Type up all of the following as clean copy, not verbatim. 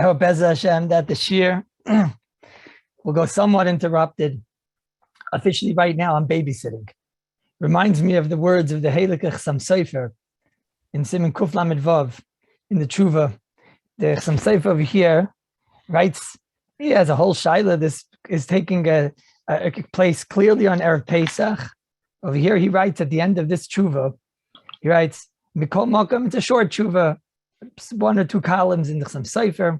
I hope Bez Hashem that the shir will go somewhat interrupted. Officially right now I'm babysitting. Reminds me of the words of the Heilige Chassam Sofer in Siman Kuf Lamed Vav in the Tshuva. The Chassam Sofer over here writes, he has a whole shaila. This is taking a place clearly on Erev Pesach. Over here he writes at the end of this Tshuva, he writes, Mikol Makam, it's a short Tshuva, 1 or 2 columns in the Chassam Sofer.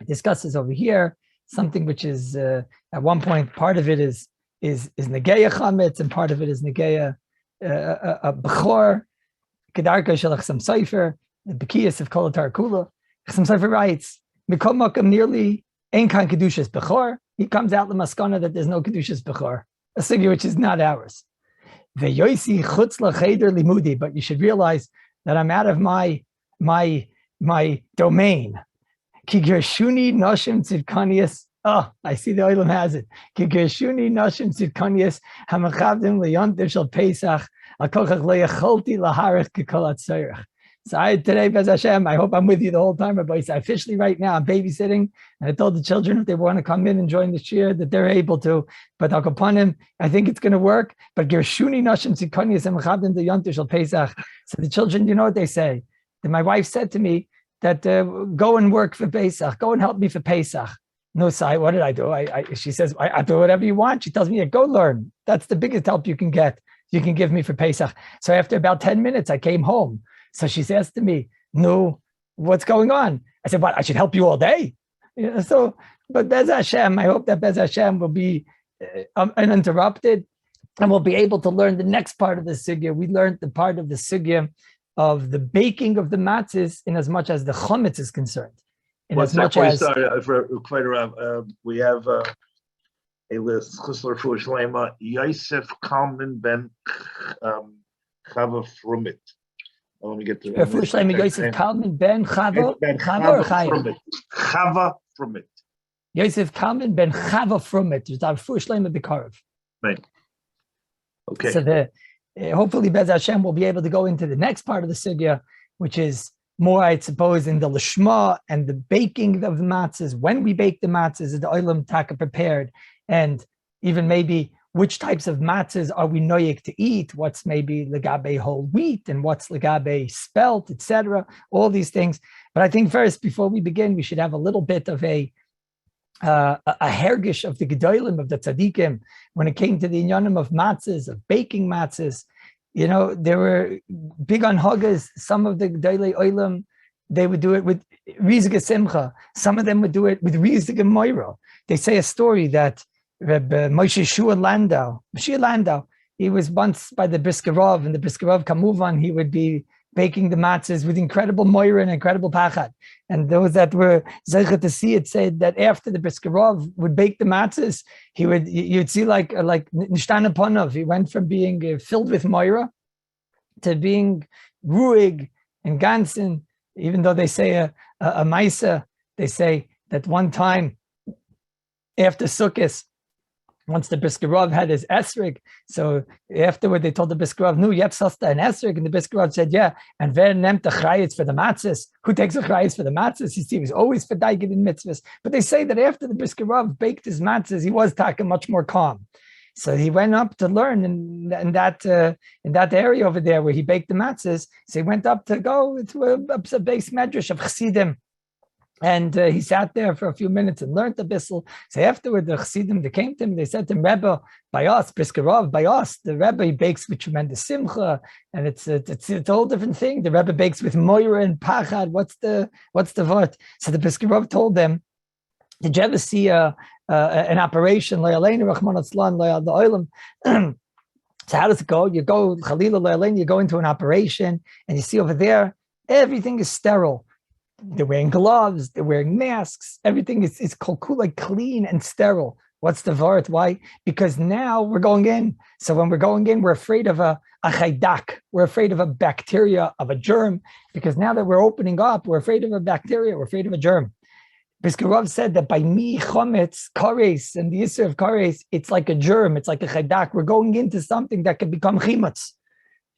It discusses over here something which is at one point part of it is Negeya Chametz and part of it is Negeya Bechor, Kedarka Shel Chassam Sofer, the Bekiyas of Kol Atar Kula. Chassam Sofer writes, Mikol Makam nearly Ein Kan Kedushas Bechor. He comes out the maskana that there's no Kedushas Bechor, a sugya which is not ours. Ve'yoisi Chutz L'Cheder Limudi, but you should realize that I'm out of my domain. Ki gershuni noshim tzidkanias. Oh, I see the Olam has it. Ki gershuni noshim tzidkanias hamachavdim leyontir shel Pesach akochach leyacholti laharich kekol atzorach. So today, Bez Hashem, I hope I'm with you the whole time. But officially right now, I'm babysitting. And I told the children if they want to come in and join the shir, that they're able to. But Akapanim, I think it's going to work. But Gershuni Nashim Tzidkanias hamachavdim leyontir shel Pesach. So the children, you know what they say? That my wife said to me, that go and work for Pesach, go and help me for Pesach. No, Sai, what did I do? She says, I do whatever you want. She tells me, go learn. That's the biggest help you can get. You can give me for Pesach. So after about 10 minutes, I came home. So she says to me, no, what's going on? I said, what, I should help you all day? But Bez Hashem, I hope that Bez Hashem will be uninterrupted and we'll be able to learn the next part of the sugya. We learned the part of the sugya of the baking of the matzahs in as much as the chometz is concerned. In as much as we have a list. Chusler Fushleima Yosef Kalman ben Chava Frumit. Let me get to Fushleima Yosef Kalman ben Chava or Chava? Chava Frumit. Yosef Kalman ben Chava Frumit. Without Fushleima B'Karov. Right. Okay. So hopefully Bez Hashem will be able to go into the next part of the sugya, which is more, I suppose, in the lishma and the baking of the matzahs. When we bake the matzahs, is the olam taka prepared? And even maybe which types of matzahs are we noyek to eat? What's maybe legabe whole wheat and what's legabe spelt, etc. All these things. But I think first, before we begin, we should have a little bit of a hergish of the gedolim, of the tzaddikim, when it came to the inyanim of matzahs, of baking matzahs. You know, there were big on hagas. Some of the gedolei olam, they would do it with rizga simcha. Some of them would do it with rizga moira. They say a story that Moshe Shua Landau, he was once by the Brisker Rav, and the Brisker Rav Kamuvan, he would be baking the matzahs with incredible moira and incredible pachat. And those that were zeicha to see it said that after the Brisker Rav would bake the matzahs, you'd see like nishtana ponov. He went from being filled with moira to being ruig and gansen. Even though they say a maisa, they say that one time after Sukkot, once the Brisker Rav had his esrig, so afterward they told the Brisker Rav, no, you have sasta and esrig, and the Brisker Rav said, yeah, and wer nimmt the chayitz for the matzahs? Who takes the chayitz for the matzahs? He was always for daigid in mitzvahs. But they say that after the Brisker Rav baked his matzahs, he was talking much more calm. So he went up to learn in that area over there where he baked the matzahs. So he went up to go to a base medrash of chassidim. And he sat there for a few minutes and learned a bissel. So afterward, the chassidim, they came to him, they said to him, Rebbe, by us, Brisker Rav, by us, the Rebbe, he bakes with tremendous simcha, and it's a whole different thing. The Rebbe bakes with moira and pachad. What's the vort? So the Brisker Rav told them, did you ever see an operation, so how does it go? You go, you go into an operation, and you see over there, everything is sterile. They're wearing gloves, they're wearing masks, everything is like clean and sterile. What's the vart? Why? Because now we're going in. So when we're going in, we're afraid of a chaydak. We're afraid of a bacteria, of a germ. Because now that we're opening up, we're afraid of a bacteria, we're afraid of a germ. Brisker Rav said that by mi chometz, kares, and the issue of kares, it's like a germ, it's like a chaydak. We're going into something that can become chimutz.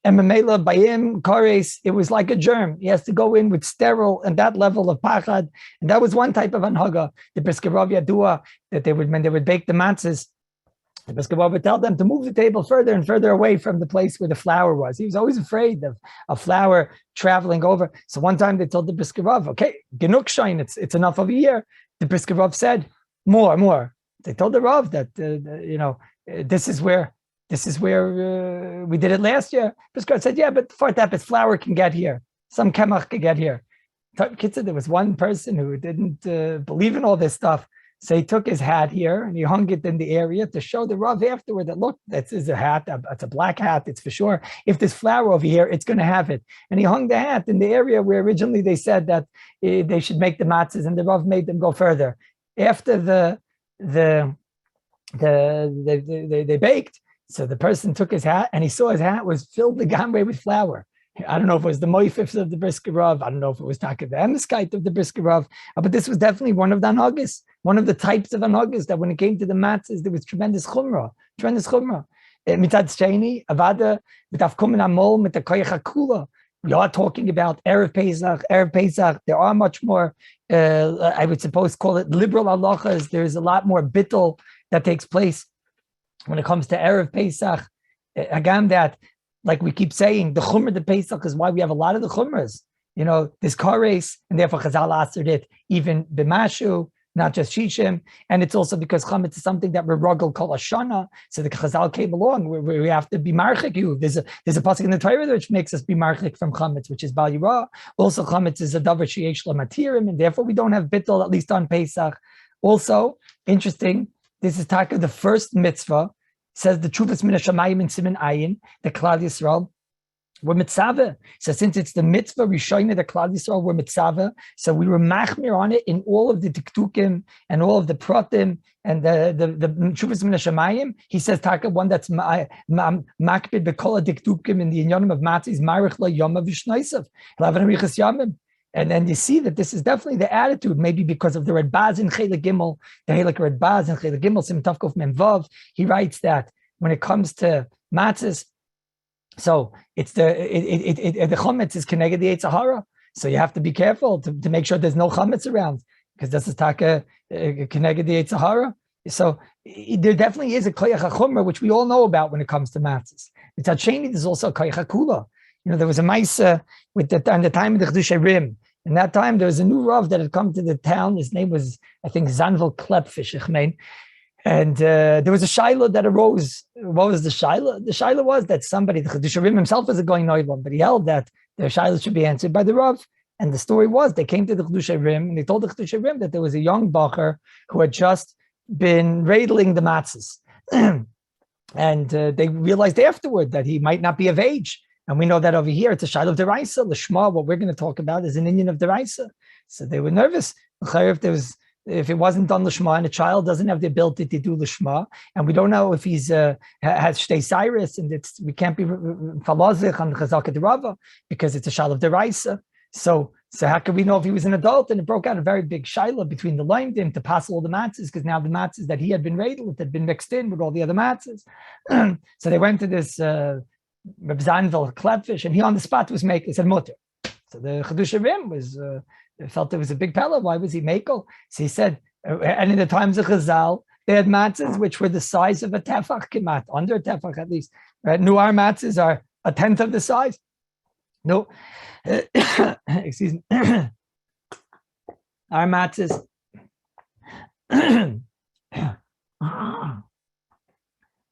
And Mamela Bayim Kores, it was like a germ. He has to go in with sterile and that level of pachad. And that was one type of anhaga. The Brisker Rav Yadua, that when they would bake the matzahs, the Brisker Rav would tell them to move the table further and further away from the place where the flour was. He was always afraid of a flour traveling over. So one time they told the Brisker Rav, okay, genug shine, it's enough of a year. The Brisker Rav said, more. They told the Rav that, this is where we did it last year. Brisker Rav said, yeah, but for that, flour can get here. Some kemach can get here. There was one person who didn't believe in all this stuff. So he took his hat here and he hung it in the area to show the Rav afterward that, look, this is a hat, it's a black hat, it's for sure. If there's flour over here, it's going to have it. And he hung the hat in the area where originally they said that they should make the matzahs, and the Rav made them go further. After they baked, so the person took his hat and he saw his hat was filled the gamre with flour. I don't know if it was the moififs of the Brisker Rav. I don't know if it was taka the emiskite of the Brisker Rav. But this was definitely one of the anhagas, one of the types of anhagas that when it came to the matzahs, there was tremendous chumrah. Mitzad sheni, avada, mit afkumen amol, mit the koyach hakula. We are talking about Erev Pesach. There are much more, I would suppose, call it liberal halachas. There's a lot more bittul that takes place when it comes to Erev Pesach. Again, that, like we keep saying, the chumrah the Pesach is why we have a lot of the chumras. This kares, and therefore Chazal answered it even b'mashu, not just shishim. And it's also because chametz is something that we're ruggle kol hashana. So the Chazal came along where we have to be marchik you. There's a pasuk in the Torah which makes us be marchik from chametz, which is bal yirah. Also chametz is a davar sheyesh lamatirim, and therefore we don't have bittul at least on Pesach. Also interesting. This is taka the first mitzvah. Says the Chuvas Min Hashamayim in Siman Ayin, the Klal Yisrael, we're mitzvah. So since it's the mitzvah Rishayna, the Klal Yisrael, we're mitzvah. So we were machmir on it in all of the tiktukim and all of the pratim and the Chuvas Min Hashamayim. He says taka one that's makbid bekola tiktukim in the inyanim of matzis marich la yom v'shnaisav lavan arichas yamim. And then you see that this is definitely the attitude, maybe because of the Red Baz in Chelik Gimel, the Helik Red Baz in Chelik Gimel, Sim Tavkov Memvav. He writes that when it comes to matzahs, so it's the chametz is connected to the Sahara. So you have to be careful to make sure there's no chametz around, because this is taka connected to the Sahara. So there definitely is a koyach hachumra, which we all know about when it comes to matzahs. It's Sheni, there's also a koyach hakula. There was a maisa on the time of the Chedushay Rim. In that time, there was a new Rav that had come to the town. His name was, I think, Zanvel Klepfish. And there was a shaila that arose. What was the shaila? The shaila was that somebody, the Chedushay Rim himself was a going noilam, but he held that the shaila should be answered by the Rav. And the story was they came to the Chedushay Rim and they told the Chedushay Rim that there was a young bacher who had just been radling the matzahs. And they realized afterward that he might not be of age. And we know that over here, it's a shaila of deraisa. Lishma, what we're going to talk about is an Indian of deraisa. So they were nervous. If it wasn't done lishma, and a child doesn't have the ability to do lishma, and we don't know if he's has shtei cyrus, and we can't be falazich on chazakat rava because it's a shaila of deraisa. So how can we know if he was an adult? And it broke out a very big shaila between the loimdim to pass all the matzahs, because now the matzahs that he had been radled had been mixed in with all the other matzahs. So they went to this Reb Zanvel Klepfish, and he on the spot was making. He said mutter. So the Chedushay Rim felt it was a big pella. Why was he makel? So he said, and in the times of Chazal, they had matzahs which were the size of a tefach kimat, under a tefach at least. Right? New our matzahs are a tenth of the size. No, excuse me. Our matzahs.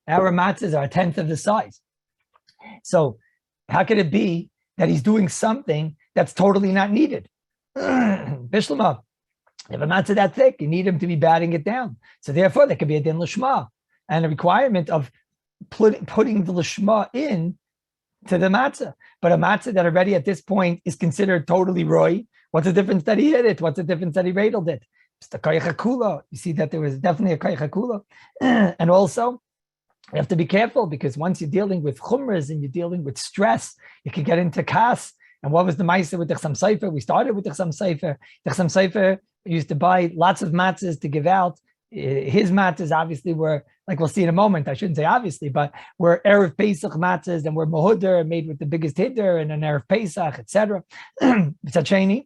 Our matzahs are a tenth of the size. So how could it be that he's doing something that's totally not needed? Bishlama, if a matzah that thick, you need him to be batting it down. So therefore, there could be a din lishma and a requirement of putting the lishma in to the matzah. But a matzah that already at this point is considered totally roy, what's the difference that he hit it? What's the difference that he radled it? It's the koyach hakula. You see that there was definitely a koyach hakula. And also, you have to be careful, because once you're dealing with chumras and you're dealing with stress, you can get into kas. And what was the ma'aser with the Chasam Sofer? We started with the Chasam Sofer. The Chasam Sofer used to buy lots of matzahs to give out his matzahs obviously were, like we'll see in a moment, I shouldn't say obviously, but were Erev Pesach matzahs and were Mohuder, made with the biggest hitter and an Erev Pesach, etc. B'tzad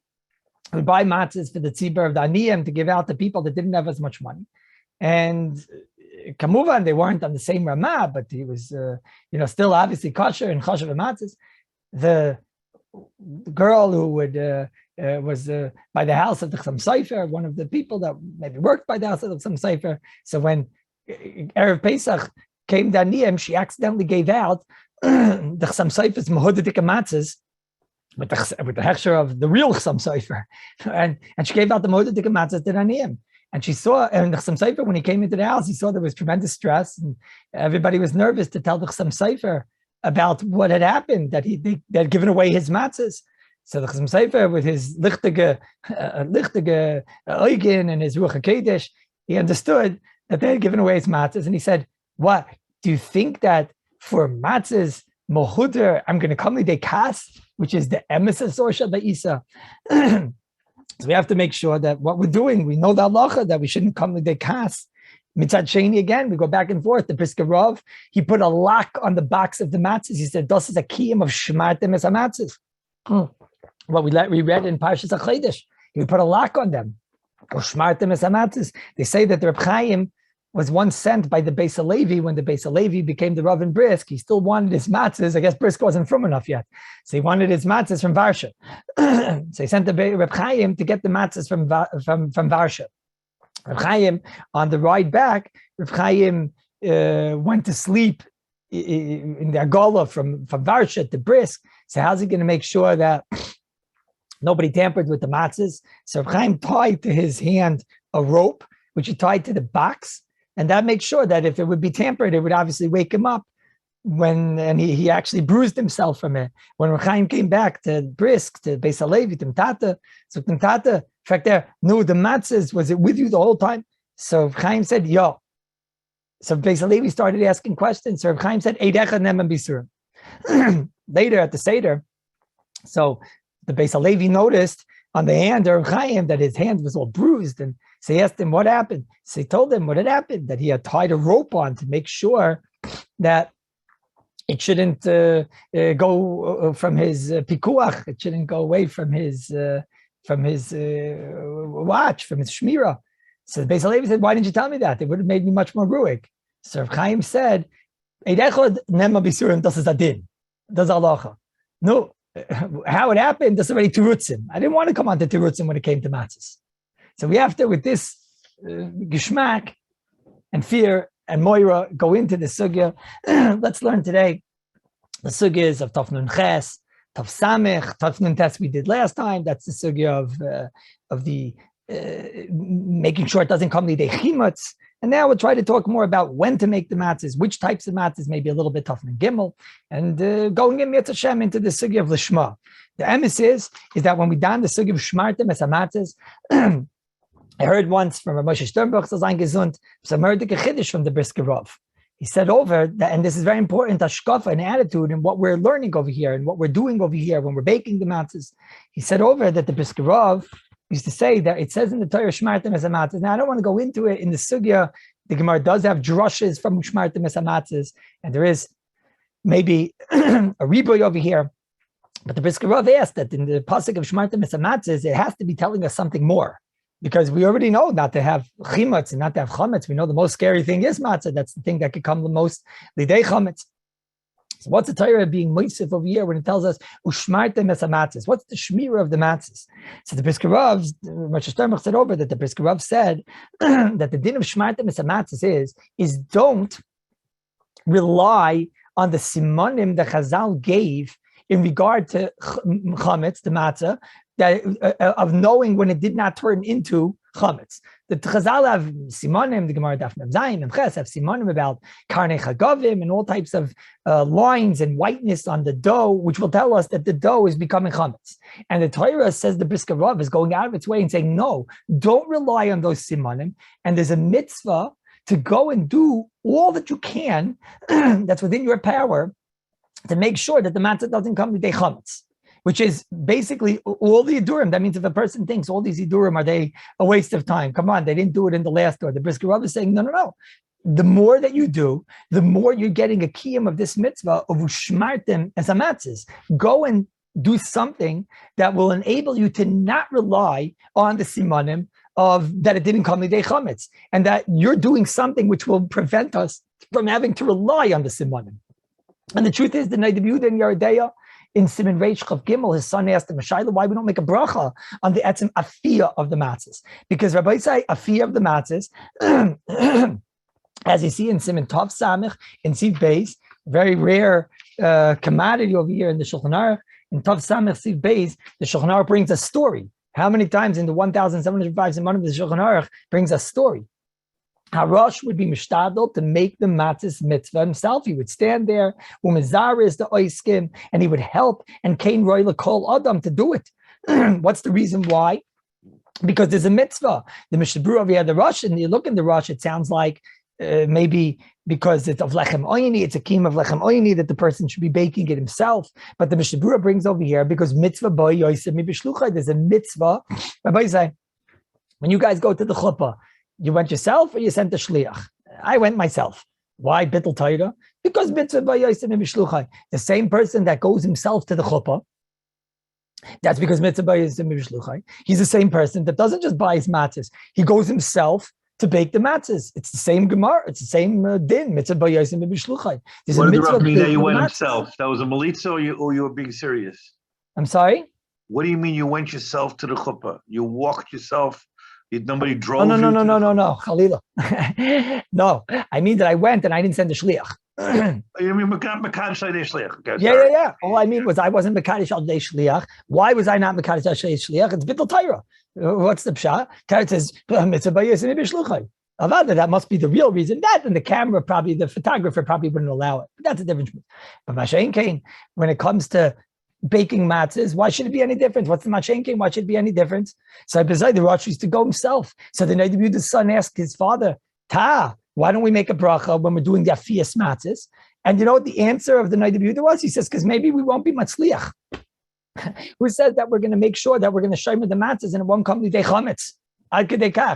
we buy matzahs for the tzibur of the aniyim to give out to people that didn't have as much money. And Kamuvan, they weren't on the same Ramah, but he was, still obviously kosher and kosher matzahs. The girl who was by the house of the Chassam Sofer, one of the people that maybe worked by the house of the Chassam Sofer. So when Erev Pesach came to aniyim, she accidentally gave out the Chassam Sofer's Mehudadik matzahs, with the hechsher of the real Chassam Sofer, and she gave out the Mehudadik matzahs to Aniyim. And she saw, and the Chassam Sofer, when he came into the house, he saw there was tremendous stress, and everybody was nervous to tell the Chassam Sofer about what had happened, that they had given away his matzahs. So the Chassam Sofer, with his lichtige Eugen and his Ruach HaKodesh, he understood that they had given away his matzahs, and he said, "What, do you think that for matzahs, Mohuder, I'm going to come to kas, which is the emes sorsha ba'isa." So we have to make sure that what we're doing, we know the halacha that we shouldn't come to kas. Mitzad sheni again, we go back and forth. The HaRav, he put a lock on the box of the matzahs. He said, "Das is a kiyum of shmartem es hamatzahs." What we read in Parshas HaChodesh, he put a lock on them. Or shmartem es hamatzahs. They say that the Reb Chaim was once sent by the Beis HaLevi. When the Beis HaLevi became the Rav in Brisk, he still wanted his matzahs. I guess Brisk wasn't from enough yet. So he wanted his matzahs from Varsha. So he sent the Reb Chaim to get the matzahs from Varsha. Reb Chaim, on the ride back, Reb Chaim went to sleep in the Agola from Varsha to Brisk. So how's he going to make sure that nobody tampered with the matzahs? So Reb Chaim tied to his hand a rope, which he tied to the box. And that makes sure that if it would be tampered, it would obviously wake him up. And he actually bruised himself from it. When Reb Chaim came back to Brisk, to Beis HaLevi, to Mtata, so Mtata, in fact, no, the matzahs, was it with you the whole time? So Reb Chaim said, yo. So Beis HaLevi started asking questions. So Reb Chaim said, Eidecha neman bisurim. Later at the Seder, so the Beis HaLevi noticed on the hand of Reb Chaim that his hand was all bruised, and so he asked him what happened. So he told him what had happened, that he had tied a rope on to make sure that it shouldn't go from his pikuach, it shouldn't go away from his watch, from his shmira. So the Beis HaLevi said, why didn't you tell me that? It would have made me much more ruig. So Reb Chaim said, Eidechod nema bisurim, das is adin, das halacha. No, how it happened, that's already terutzim. I didn't want to come on to terutzim when it came to matzahs. So we have to, with this geschmack and fear and Moira, go into the sugya. Let's learn today the sugyas of Tov Nun Ches, Tov Samech, Tov Nun Tes we did last time. That's the sugya of the making sure it doesn't come lidei chimutz. And now we'll try to talk more about when to make the matzahs, which types of matzahs, maybe a little bit tough and gimel, and going in Yetz Hashem into the sugya of lishma. The emes is that when we done the sugya of shmartem es hamatzahs, I heard once from Moshe Sternbuch, Zayin Gesund, some heard the Chiddush from the Brisker Rav. He said over that, and this is very important, hashkafa and attitude, and what we're learning over here and what we're doing over here when we're baking the matzahs. He said over that the Brisker Rav used to say that it says in the Torah shmartem es hamatzahs. Now I don't want to go into it in the sugya. The Gemara does have drushes from shmartem es hamatzahs, and there is maybe a riboy over here. But the Brisker Rav asked that in the pasuk of shmartem es hamatzahs, it has to be telling us something more. Because we already know not to have chimutz and not to have chametz. We know the most scary thing is matzah. That's the thing that could come the most lidei chametz. So what's the Torah being moisif over here when it tells us ushmartem es hamatzahs? What's the shmira of the matzahs? So the Brisker Rav, Moshe Sternbuch said over that the Brisker Rav said that the din of shmartem es hamatzahs is don't rely on the simonim that Chazal gave in regard to chametz, the matzah, that of knowing when it did not turn into chametz. The Chazal have simonim, the Gemara Daf Mem Zayin, Mem Ches have simonim about karnei chagavim and all types of lines and whiteness on the dough, which will tell us that the dough is becoming chametz. And the Torah says the Brisker Rav is going out of its way and saying, no, don't rely on those simonim. And there's a mitzvah to go and do all that you can that's within your power to make sure that the matzah doesn't come to chametz. which is basically all the Idurim. That means if a person thinks all these Idurim, are they a waste of time? Come on, they didn't do it in the last door. The Brisker Rav is saying, no. The more that you do, the more you're getting a kiyum of this mitzvah of ushmartim as a matzis. Go and do something that will enable you to not rely on the simanim of that it didn't come lidei chametz, and that you're doing something which will prevent us from having to rely on the simanim. And the truth is, the Naidav Yehuda in Yeridea, in Siman Reish Chav Gimel, his son asked him, Mashayla, why we don't make a bracha on the etzem afiyah of the matzahs? Because Rabbi say afiyah of the matzahs, as you see in Siman Tov Samich, in Siv Beis, very rare commodity over here in the Shulchan Aruch, in Tov Samich Siv Beis, the Shulchan Aruch brings a story. How many times in the 1,705 Simanim of the Shulchan Aruch brings a story? HaRav would be mishtadel to make the matzis mitzvah himself. He would stand there, umezar is the oiskim, and he would help and kain roila kol adam to do it. What's the reason why? Because there's a mitzvah. The Mishabur over here, the Rosh, and you look in the Rosh, it sounds like maybe because it's of lechem oyni, it's a kiyum of lechem oyni that the person should be baking it himself. But the Mishabura brings over here because mitzvah boy yosef mi b'shluchai. There's a mitzvah. Rabbi say, when you guys go to the chuppah, you went yourself or you sent a shliach? I went myself. Why bittul Torah? Because mitzvah boy yosef mi b'shluchai. The same person that goes himself to the chuppah, that's because mitzvah boy yosef mi b'shluchai. He's the same person that doesn't just buy his matzahs. He goes himself to bake the matzahs. It's the same gemara. It's the same din. Mitzvah b'yosem b'shluchai. What did the Rav mean that you went himself? That was a melitza, or you were being serious? I'm sorry? What do you mean you went yourself to the chuppah? You walked yourself? Nobody drove you? No, Chalila. No, I mean that I went and I didn't send a shliach. You mean Mekadosh al shliach? Okay, yeah. All I mean was I wasn't Mekadosh al shliach. Why was I not Mekadosh al shliach? It's bittul Torah. What's the pshat? Tarot says, that must be the real reason. That and the camera, probably the photographer probably wouldn't allow it. But that's a different. But Mashain Kain, when it comes to baking matzahs, why should it be any different? What's the Mashain Kain? Why should it be any different? So beside the Rosh used to go himself. So the Naidav Yehuda's son asked his father, why don't we make a bracha when we're doing the afiyas matzahs? And you know what the answer of the Naidav Yehuda was? He says, because maybe we won't be matzliach. Who says that we're going to make sure that we're going to shomer the matzahs and it won't come lidei chametz,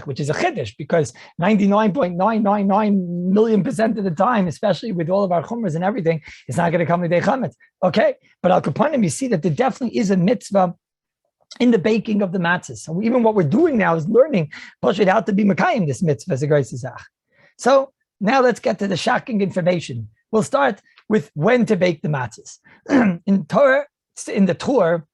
which is a chiddush, because 99.999 million% of the time, especially with all of our chumras and everything, it's not going to come lidei chametz. Okay, but al kapanim, you see that there definitely is a mitzvah in the baking of the matzahs. So even what we're doing now is learning how to be mekayim this mitzvah as a great zach. So now let's get to the shocking information. We'll start with when to bake the matzahs. In the Torah,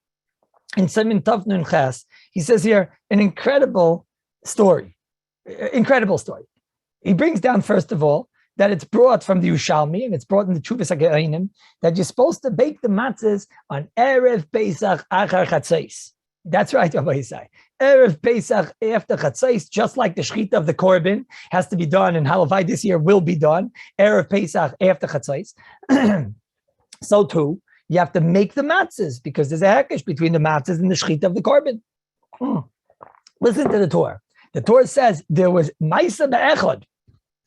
in Siman Tov Nun Ches, he says here an incredible story. He brings down, first of all, that it's brought from the Yerushalmi, and it's brought in the Chuvas HaGeonim, that you're supposed to bake the matzahs on Erev Pesach Achar Chatzos. That's right, Rabbi Yisai. Erev Pesach after Chatzos, just like the Shechita of the Korban has to be done, and Halavai this year will be done, Erev Pesach after Chatzos. So too, you have to make the matzahs, because there's a hekesh between the matzahs and the shechita of the korban. Listen to the Torah. The Torah says there was Maisa Be'echad.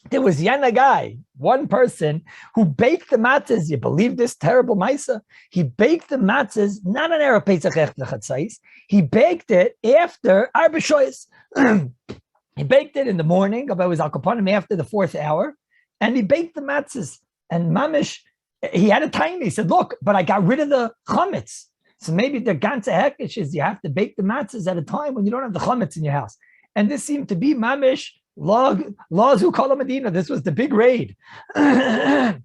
There was Yana guy, one person who baked the matzahs. You believe this terrible Maisa? He baked the matzahs not on Erev Pesach after Chatzos. He baked it after Arba Shoyos. He baked it in the morning, it was Al Kapanim after the 4th hour, and he baked the matzahs. And Mamish, he had a time. He said, look, but I got rid of the chametz. So maybe the ganze hekesh is you have to bake the matzahs at a time when you don't have the chametz in your house. And this seemed to be mamish laws who call Medina. This was the big raid. This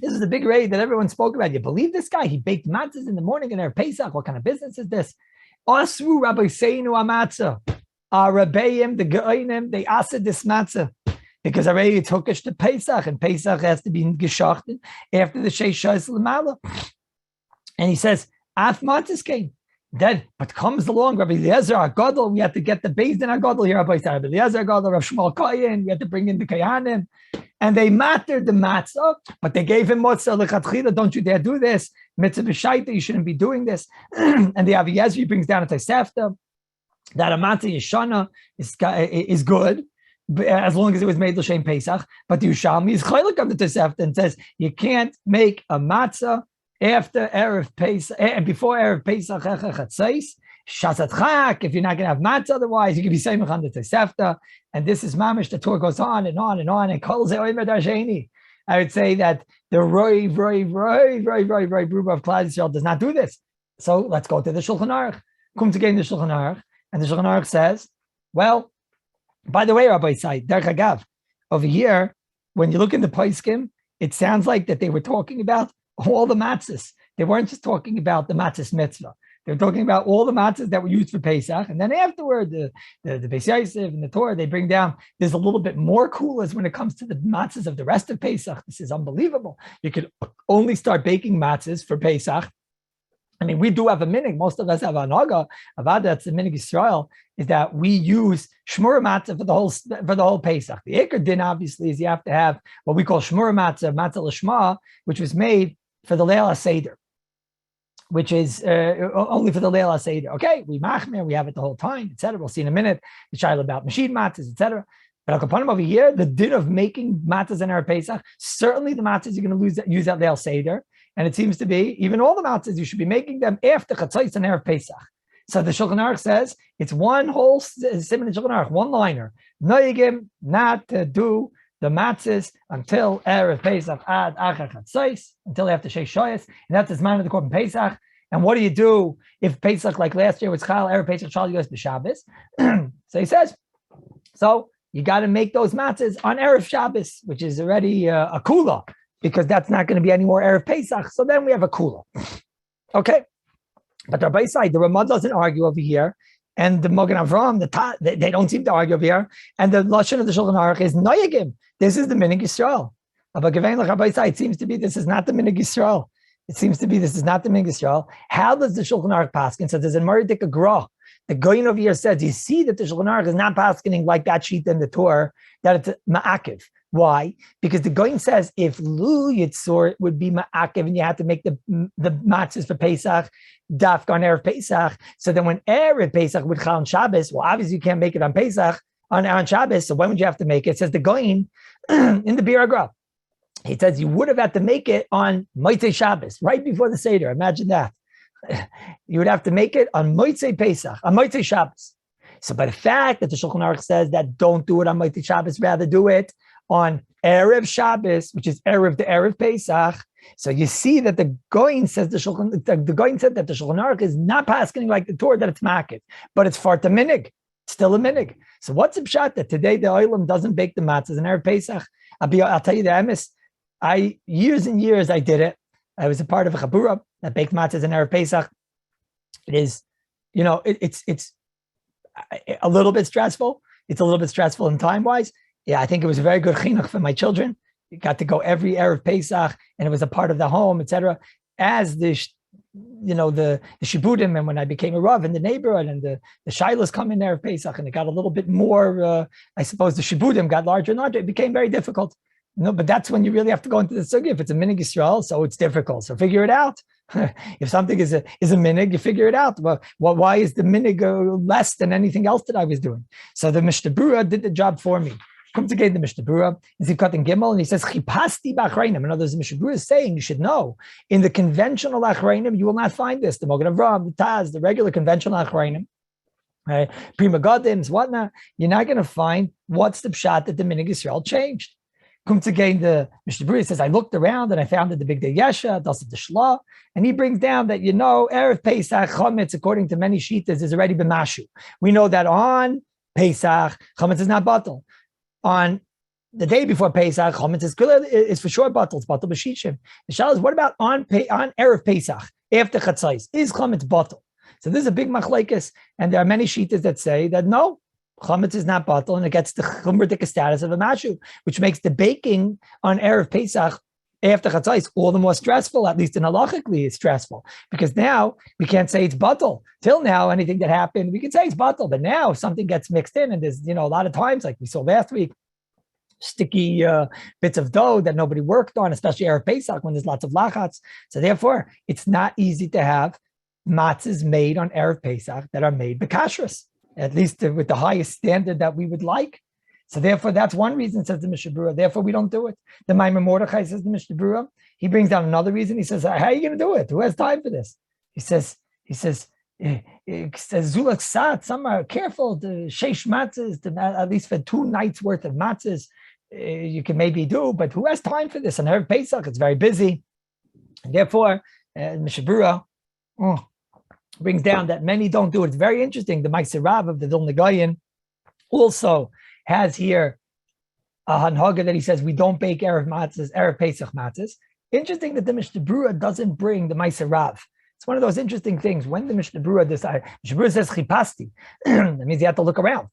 is the big raid that everyone spoke about. You believe this guy? He baked matzahs in the morning in their Pesach. What kind of business is this? Asru Rabbi Seinu Amatzah. Rabbeim, the Geonim, they asked this matzah. Because already it's hookish to Pesach, and Pesach has to be geschachten after the Sheish Shais Lamala. And he says, Af Matzis came. Then, but comes along Rabbi Eliezer HaGadol, we have to get the Beis Din HaGadol here, Rabbi Eliezer HaGadol, Rav Shmuel Kohen, we have to bring in the Kayanim. And they mattered the matzah, but they gave him matzah lechatchila, don't you dare do this. Mitzvah b'shaita, you shouldn't be doing this. And the Aviyezri brings down a Tosefta that a matzah yeshana is good, as long as it was made l'shem Pesach, but the Yerushalmi is chaylik of the Tosefta and says you can't make a matzah after Erev Pesach, and before Erev Pesach, Shasat, if you're not going to have matzah, otherwise you can be saying on the Tosefta. And this is mamish. The Torah goes on and on and on. And calls it I would say that the Roy Bruba of Klal Yisrael does not do this. So let's go to the Shulchan Aruch. Come to gain the Shulchan Aruch, and the Shulchan Aruch says, well, by the way, Rabbi Said, Derech Agav, over here, when you look in the Poskim, it sounds like that they were talking about all the matzahs. They weren't just talking about the matzahs mitzvah. They're talking about all the matzahs that were used for Pesach. And then afterward, the Beis Yosef and the Torah, they bring down, there's a little bit more coolers when it comes to the matzahs of the rest of Pesach. This is unbelievable. You could only start baking matzahs for Pesach. I mean, we do have a minig. Most of us have an aga. Avad, that's the minig Israel, is that we use shmura matzah for the whole Pesach. The Iker din, obviously, is you have to have what we call shmura matzah l'shma, which was made for the Leil HaSeder, which is only for the Leil HaSeder. Okay, we machmir, we have it the whole time, etc. We'll see in a minute the shaila about machine matzahs, etc. But upon him over here, the din of making matzahs in our Pesach, certainly the matzahs you're going to use at Leil HaSeder. And it seems to be, even all the matzahs, you should be making them after Chatzos and Erev Pesach. So the Shulchan Aruch says, it's one whole siman in Shulchan Aruch, one-liner. Noyigim, not to do the matzahs until Erev Pesach, ad achar Chatzos, until after Sheish Shoyos. And that's the man of the Korban Pesach. And what do you do if Pesach, like last year, was Chal, Erev Pesach, Shal Yos b'Shabbos? So he says, so you got to make those matzahs on Erev Shabbos, which is already a kula, because that's not going to be any more Erev Pesach. So then we have a kula. Okay. But the Rabbi side, the Ramah doesn't argue over here. And the Mogen Avram, they don't seem to argue over here. And the Lashon of the Shulchan Aruch is Noyagim. This is the Minig Yisrael. But Gevein Rabbi side, it seems to be this is not the Minig Yisrael. It seems to be this is not the Minig Yisrael. How does the Shulchan Aruch paskin? So there's a Moridik Gra. The Goyin over here says, you see that the Shulchan Aruch is not paskening like that sheet in the Torah, that it's ma'akiv. Why? Because the Goyin says if Lu Yitzor would be ma'akiv and you had to make the matzahs for Pesach, dafka on Erev Pesach. So then when Erev Pesach would chal on Shabbos, well, obviously you can't make it on Pesach, on Shabbos. So when would you have to make it? It says the Goyin in the Bir Agra. He says you would have had to make it on Motzei Shabbos, right before the Seder. Imagine that. You would have to make it on Motzei Pesach, on Motzei Shabbos. So by the fact that the Shulchan Aruch says that don't do it on Motzei Shabbos, rather do it on Erev Shabbos, which is Erev to Erev Pesach. So you see that the Goyin says the Goyin said that the Shulchan Aruch is not paskening like the Torah that it's makif, but it's farta minig, still a minig. So what's the pshat that today the oilam doesn't bake the matzahs in Erev Pesach? I'll tell you the emes. Years and years I did it. I was a part of a chabura that baked matzahs in Erev Pesach. It is, it's a little bit stressful. It's a little bit stressful in time-wise. Yeah, I think it was a very good chinuch for my children. You got to go every Erev Pesach, and it was a part of the home, etc. As the shibudim, and when I became a rav in the neighborhood, and the shilas come in Erev Pesach, and it got a little bit more. I suppose the shibudim got larger and larger. It became very difficult. But that's when you really have to go into the sugya. If it's a minig Yisrael, so it's difficult. So figure it out. If something is a minig, you figure it out. Well, why is the minig less than anything else that I was doing? So the Mishnah Berurah did the job for me. Comes again the Mishnah Berurah, is he cutting Gimel, and he says Chipasti b'achrayim. In other words, the Mishnah Berurah is saying you should know in the conventional achrayim you will not find this. The Mogen Avram, the Taz, the regular conventional achrayim, Prima Godims, whatnot. You're not going to find what's the pshat that the minig Yisrael changed. Comes again the Mishnah Berurah says I looked around and I found that the Big Day Yesha, das the Shla, and he brings down that Erev Pesach Chametz according to many shitas is already b'mashu. We know that on Pesach Chametz is not batal. On the day before Pesach, Chametz is for sure batal. It's batal b'shishim. The shal is what about on Erev Pesach after Chatzos? Is Chametz batal? So this is a big machlekes, and there are many shitas that say that no, Chametz is not batal, and it gets the chumradik status of a mashu, which makes the baking on Erev Pesach after Chatzos all the more stressful. At least in halachically, it's stressful because now we can't say it's batal. Till now, anything that happened, we can say it's batal, but now if something gets mixed in, and there's a lot of times, like we saw last week, sticky bits of dough that nobody worked on, especially Erev Pesach when there's lots of lachats. So therefore, it's not easy to have matzahs made on Erev Pesach that are made b'kashrus, at least with the highest standard that we would like. So therefore, that's one reason, says the Mishnah Berurah. Therefore, we don't do it. The Maimon Mordechai, says the Mishnah Berurah. He brings down another reason. He says, how are you going to do it? Who has time for this? He says, Zulak Sat, some are careful, the Sheish matzahs, at least for 2 nights worth of matzahs, you can maybe do, but who has time for this? On Erev Pesach, it's very busy. And therefore, Mishnah Berurah brings down that many don't do it. It's very interesting. The HaRav of the Vilna Gaon also has here a hanhaga that he says we don't bake Erev Pesach matzahs. Interesting that the Mishnah Berurah doesn't bring the HaRav. It's one of those interesting things. When the Mishnah Berurah decides, Mishnah Berurah says chipasti, that means you have to look around.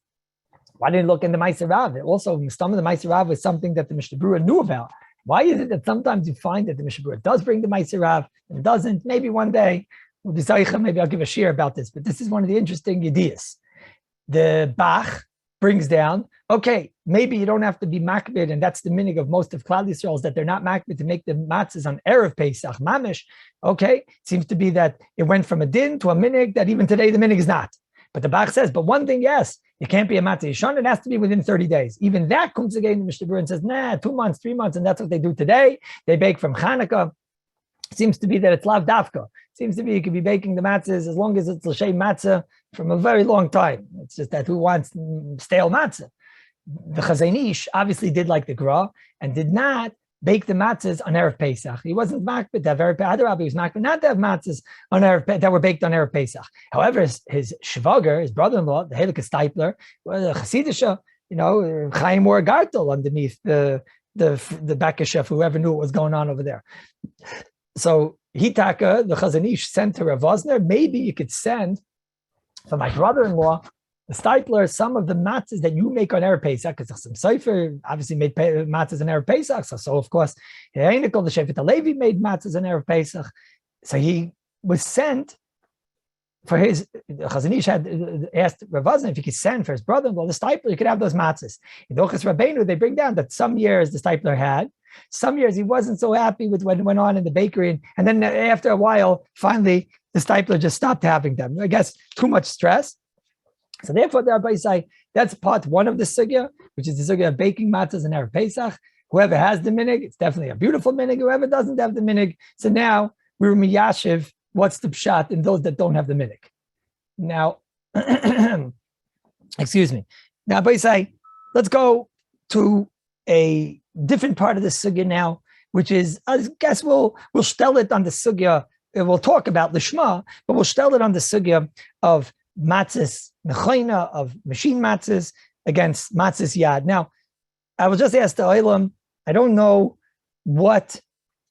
Why didn't you look in the HaRav? Also, some of the HaRav was something that the Mishnah Berurah knew about. Why is it that sometimes you find that the Mishnah Berurah does bring the HaRav and doesn't? Maybe one day, maybe I'll give a share about this, but this is one of the interesting ideas. The Bach brings down, okay, maybe you don't have to be makbid, and that's the minig of most of Klal Yisrael, that they're not makbid to make the matzahs on Erev Pesach, mamish. Okay, seems to be that it went from a din to a minig that even today the minig is not. But the Bach says, but one thing, yes, it can't be a matzah yishon, it has to be within 30 days. Even that comes again to Mishnah Berurah and says, 2 months, 3 months, and that's what they do today. They bake from Hanukkah. Seems to be that it's lav dafka. Seems to be you could be baking the matzahs as long as it's l'shem matzah from a very long time. It's just that who wants stale matzah? The Chazon Ish obviously did like the Gra and did not bake the matzahs on Erev Pesach. He wasn't makbid to have Erev Pesach. HaRav, he was makbid not to have matzahs on Erev that were baked on Erev Pesach. However, his shvager, his brother-in-law, the Hilchos Steipler, was a Chasidisha, Chaim wore a gartel underneath the Bakashef, whoever knew what was going on over there. So Hitaka, the Chazon Ish, sent to Rav Vosner, maybe you could send for my brother-in-law, the Steipler, some of the matzahs that you make on Erev Pesach, because some Sefer obviously made matzahs on Erev Pesach, so of course, the Shevet HaLevi made matzahs on Erev Pesach. So he was sent for his, Chazon Ish had asked Rav Vosner if he could send for his brother-in-law, the Steipler, he could have those matzahs. In Dochas Rabbeinu, they bring down that some years the Steipler had, some years he wasn't so happy with what went on in the bakery, and then after a while, finally, the Steipler just stopped having them. I guess too much stress. So therefore, the Rabbi say that's part one of the sugya, which is the sugya of baking matzahs and Erev Pesach. Whoever has the minig, it's definitely a beautiful minig. Whoever doesn't have the minig, so now we're miyashiv. What's the pshat in those that don't have the minig? Now, excuse me. Now, Rabbi say, let's go to a different part of the sugya now, which is, I guess we'll stel it on the sugya. We'll talk about lishma, but we'll stel it on the sugya of matzahs nechoina, of machine matzahs against matzahs yad. Now, I will just ask the olam. I don't know what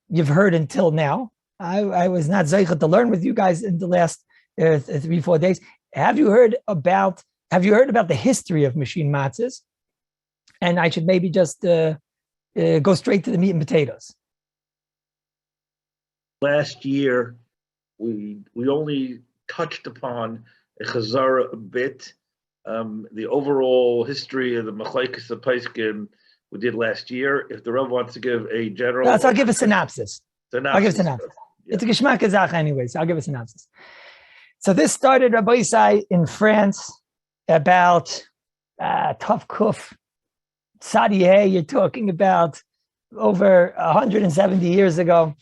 you've heard until now. I was not zeichet to learn with you guys in the last 3-4 days. Have you heard about the history of machine matzahs? And I should maybe just go straight to the meat and potatoes. Last year, we only touched upon a chazara a bit. The overall history of the machlekes of Pesachim we did last year. If the Rav wants to give a general, I'll give a synopsis. I'll give a synopsis. Yeah. It's a geschmack azach anyway, so I'll give a synopsis. So this started, Rabbi Isai, in France about Tov Kuf Tzadiyeh. You're talking about over 170 years ago.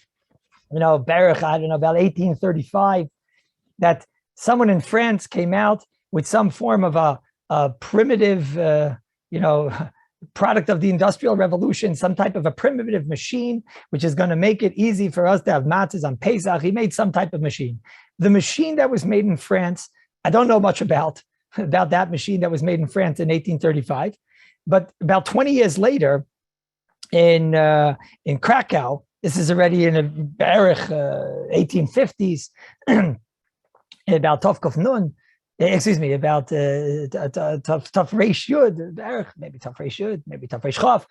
Baruch, I don't know, about 1835, that someone in France came out with some form of a primitive, product of the Industrial Revolution, some type of a primitive machine, which is going to make it easy for us to have matzahs on Pesach. He made some type of machine. The machine that was made in France, I don't know much about that machine that was made in France in 1835, but about 20 years later, in Krakow, this is already in a Baruch 1850s, about Tovkov Nun, about Tov Reish Yud, maybe Tov Reish Yud, maybe Tov Reish Chav.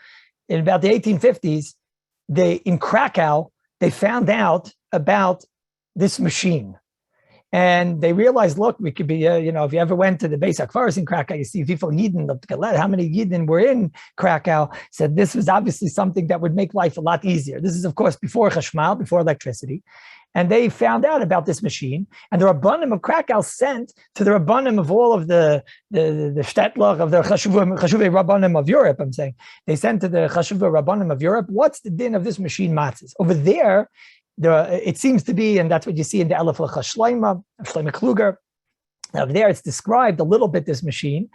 In about the 1850s, in Krakow, they found out about this machine. And they realized, look, we could be, if you ever went to the Beis HaKvaros in Krakow, you see people, Yidden, how many Yidden were in Krakow, said this was obviously something that would make life a lot easier. This is, of course, before Chashmal, before electricity. and they found out about this machine. And the Rabbanim of Krakow sent to the Rabbanim of all of the Shtetler of the Chashuvei Rabbanim of Europe. I'm saying they sent to the Chashuvei Rabbanim of Europe. What's the din of this machine matzahs over there? It seems to be, and that's what you see in the Elef Lecha Shloima Kluger. Over there, it's described a little bit, this machine,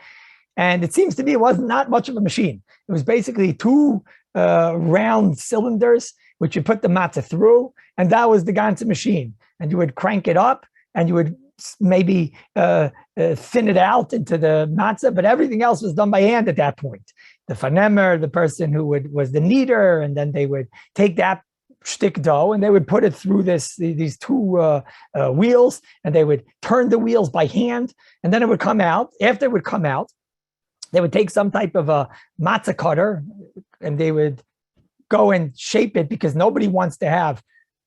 and it seems to be it was not much of a machine. It was basically two round cylinders which you put the matzah through, and that was the ganze machine. And you would crank it up, and you would maybe thin it out into the matzah, but everything else was done by hand at that point. The fanemer, the person who was the kneader, and then they would take that shtick dough and they would put it through these two wheels, and they would turn the wheels by hand, and then it would come out. After it would come out, they would take some type of a matzah cutter, and they would go and shape it, because nobody wants to have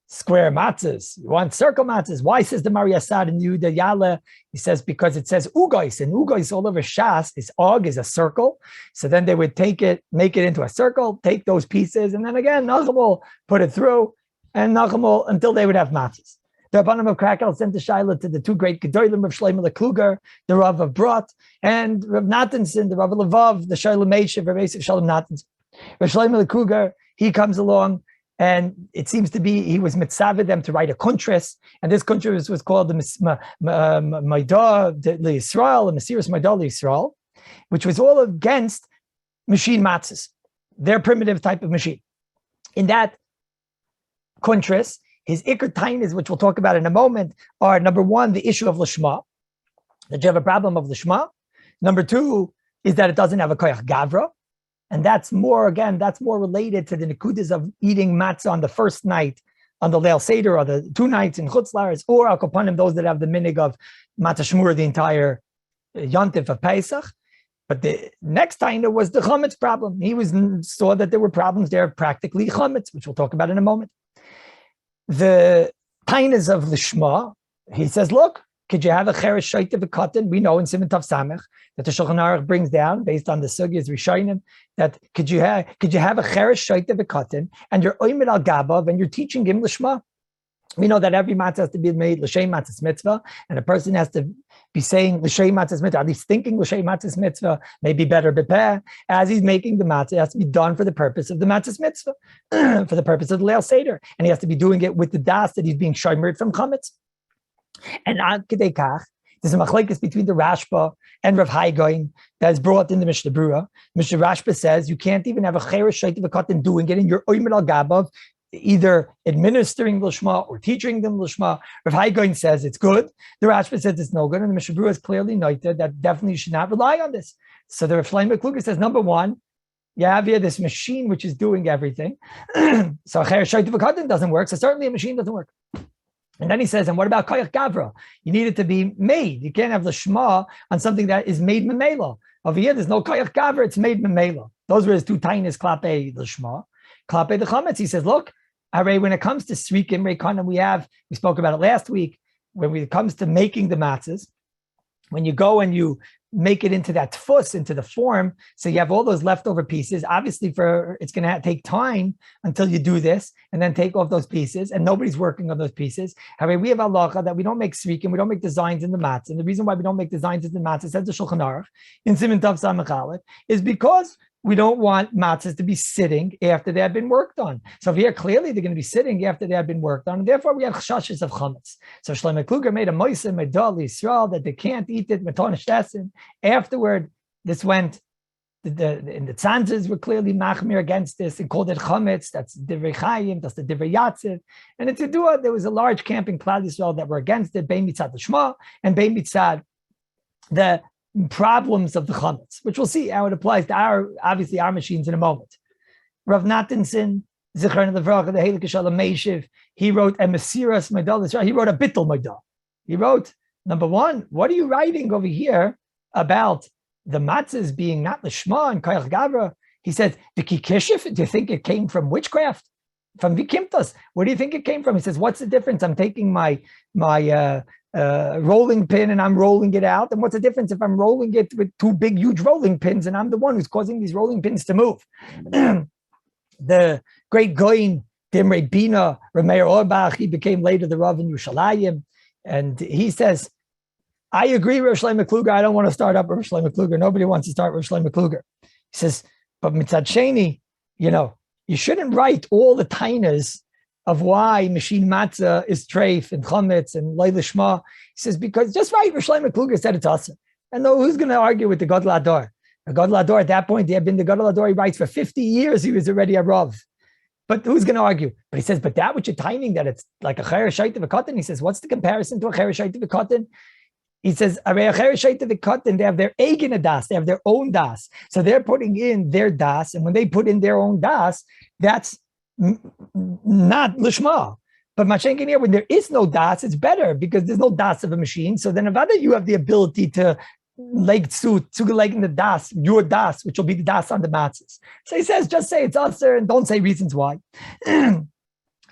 square matzahs. You want circle matzahs. Why, says the Maria Sad in Yehuda Yale? He says because it says ugais, and ugais all over Shas is og is a circle. So then they would take it, make it into a circle, take those pieces, and then again Nachamol put it through, and Nachamol until they would have matzahs. The Rabbanim of Krakow sent the Shaila to the two great Gedolim of Shlomo Kluger, the Rav of Brot, and Rav Natanson, the Rav of Levav, the Shaila Meishav, Rav Esav Shalom Natanson. Rav Shlomo Kluger, he comes along, and it seems to be he was mitzaveh them to write a kuntris, and this kuntris was called the Maidah L'Yisrael, the Mesiras Maidah L'Yisrael, which was all against machine matzahs, their primitive type of machine. In that kuntris, his ikar tainas, which we'll talk about in a moment, are number one, the issue of lishma, that you have a problem of lishma. Number two is that it doesn't have a koyach gavra. And that's more related to the nekudas of eating matzah on the first night, on the Leil Seder, or the 2 nights in Chutz La'aretz, or al kapanim, those that have the minig of matzah shmur the entire yontif of Pesach. But the next taina was the chametz problem. He saw that there were problems there, practically chametz, which we'll talk about in a moment. The tainas of the Shema, he says, look, could you have a cheresh shaita v'katan? We know in Siman Tav Samech that the Shulchan Aruch brings down, based on the sugyas Rishonim, that could you have a cheresh shaita v'katan, and you're oimed al gabav, and you're teaching him l'shma. We know that every matzah has to be made l'shem matzahs mitzvah, and a person has to be saying l'shem matzahs mitzvah, at least thinking l'shem matzahs mitzvah, maybe better bepeh, as he's making the matzah. It has to be done for the purpose of the matzahs mitzvah, for the purpose of the Leil Seder, and he has to be doing it with the das that he's being shomered from chametz. And ad kedei kach, there's a machlekes between the Rashba and Rav Hai Goyin that is brought in the Mishnah Berurah. Mishnah Rashba says you can't even have a cheresh shaita v'katan doing it in your oimed al gabav, either administering l'shma or teaching them l'shma. Rav Hai Goyin says it's good. The Rashba says it's no good, and the Mishnah Berurah is clearly noted that definitely you should not rely on this. So the Rav Shlomo Kluger says, number one, you have here this machine which is doing everything. So cheresh shaita v'katan doesn't work. So certainly a machine doesn't work. And then he says, and what about koyach gavra? You need it to be made. You can't have the shema on something that is made memela. Over here, there's no koyach gavra, it's made memela. Those were his two tainas, klape the shema, klape the chametz. He says, look, HaRav, when it comes to srikim reikana, we spoke about it last week, when it comes to making the matzahs, when you go and you make it into that tfus, into the form, so you have all those leftover pieces. Obviously, it's going to take time until you do this, and then take off those pieces, and nobody's working on those pieces. However, we have halacha that we don't make srikim, we don't make designs in the matzah. And the reason why we don't make designs in the matzah, says the Shulchan Aruch in Siman Tav Samech Aleph, is because we don't want matzahs to be sitting after they have been worked on. So here, clearly, they're going to be sitting after they have been worked on, and therefore we have chashas of chametz. So Shlomo Kluger made a moisem Maidah L'Yisrael that they can't eat it matonish tesin. Afterward, this went. In the tzanzas were clearly machmir against this and called it chametz. That's divrei chayim. That's the divrei yatziv. And in Tedua, there was a large camp in Klal Yisrael that were against it. Bein mitzad l'shma and bein mitzad the problems of the chametz, which we'll see how it applies to our machines in a moment. Rav Natanson, Zichron Levracha, the Hilchos Shalom Meishiv, he wrote a Mesiras Maidah. He wrote a Bittul Maidah. He wrote, number one, what are you writing over here about the matzahs being not l'shma and koyach gavra? He said, the kikishif, do you think it came from witchcraft? From vikimtos? Where do you think it came from? He says, what's the difference? I'm taking my rolling pin and I'm rolling it out. And what's the difference if I'm rolling it with two big, huge rolling pins and I'm the one who's causing these rolling pins to move? The great Goyin Dimrei Bina, Rameir Orbach, he became later the Rav in Yerushalayim. And he says, I agree, Rav Shlomo Kluger. I don't want to start up Rav Shlomo Kluger. Nobody wants to start Rav Shlomo Kluger. He says, but Mitzad Sheni, you shouldn't write all the tainas of why machine matzah is treif and chametz and leila shma. He says, because just write Rav Shlomo Kluger said it's awesome. And no, who's going to argue with the Gadol Ador? The Gadol Ador at that point, he had been the Gadol Ador. He writes for 50 years. He was already a Rav. But who's going to argue? But he says, but that which you're timing that it's like a cher shayt of a cotton. He says, what's the comparison to a cher shayt of a cotton? He says, they have their eigen das, they have their own das. So they're putting in their das, and when they put in their own das, that's not lishma. But Mashenkin here, when there is no das, it's better because there's no das of a machine. So then Avada, you have the ability to in the das, your das, which will be the das on the matzahs. So he says, just say it's usher and don't say reasons why.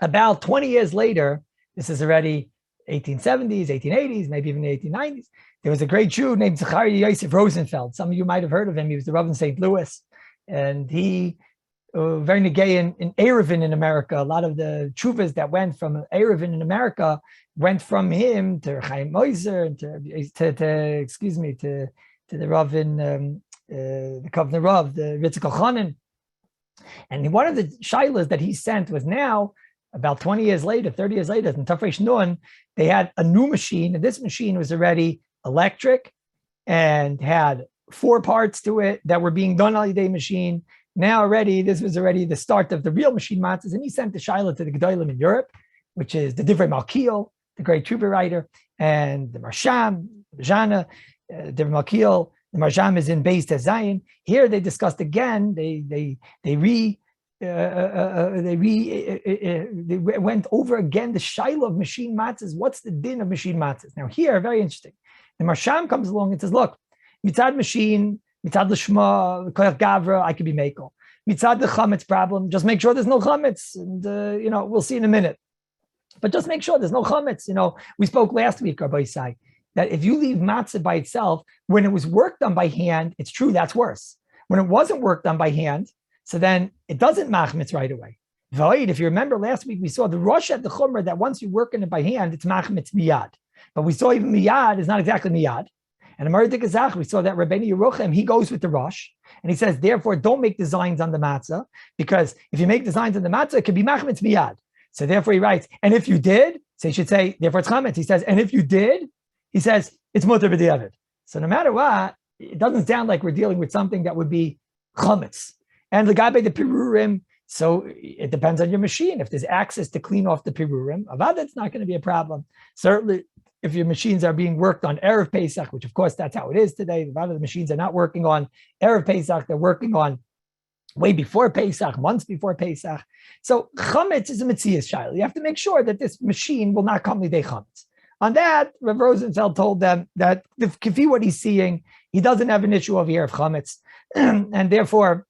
About 20 years later, this is already 1870s, 1880s, maybe even the 1890s. There was a great Jew named Zachariah Yosef Rosenfeld. Some of you might have heard of him. He was the Rav in St. Louis. And he, very negay in Erevin in America. A lot of the tshuvas that went from Erevin in America went from him to Chaim Moiser, to the Rav in the Kovner Rav, the Ritzik Elchanan. And one of the shilas that he sent was now, about 20 years later, 30 years later, in Tafresh Nun, they had a new machine, and this machine was already electric and had 4 parts to it that were being done on a day machine. Now already, this was already the start of the real machine matzahs, and he sent the Shaila to the Gedolim in Europe, which is the Divrei Malkiel, the great Truba writer, and the Marsham, Jana, Divrei Malkiel. The Marsham is in Beis Tezayin. Here they discussed again. They went over again the shaila of machine matzahs. What's the din of machine matzahs? Now here, very interesting. The Marsham comes along and says, look, mitzad machine, mitzad l'shma, koyach gavra, I could be mekel. Mitzad the chametz problem, just make sure there's no chametz. And, we'll see in a minute. But just make sure there's no chametz. We spoke last week, Rabbi Isai, that if you leave matzah by itself, when it was worked on by hand, it's true, that's worse. When it wasn't worked on by hand, so then it doesn't machmitz right away. If you remember last week, we saw the rosh at the chumrah that once you work in it by hand, it's machmitz miyad. But we saw even miyad is not exactly miyad. And Amar Dikazach, we saw that Rabbeinu Yerucham, he goes with the rosh, and he says, therefore, don't make designs on the matzah, because if you make designs on the matzah, it could be machmitz miyad. So therefore he writes, and if you did, so he should say, therefore it's chametz. He says, and if you did, he says, it's mutar b'diavad. So no matter what, it doesn't sound like we're dealing with something that would be chametz. And the gabe the pirurim, so it depends on your machine. If there's access to clean off the pirurim, avad, it's not going to be a problem. Certainly, if your machines are being worked on Erev Pesach, which of course that's how it is today, a lot of the machines are not working on Erev Pesach, they're working on way before Pesach, months before Pesach. So chametz is a metzias shaila. You have to make sure that this machine will not come lidei chametz. On that, Rav Rosenfeld told them that if kifi what he's seeing, he doesn't have an issue over here of chametz, and therefore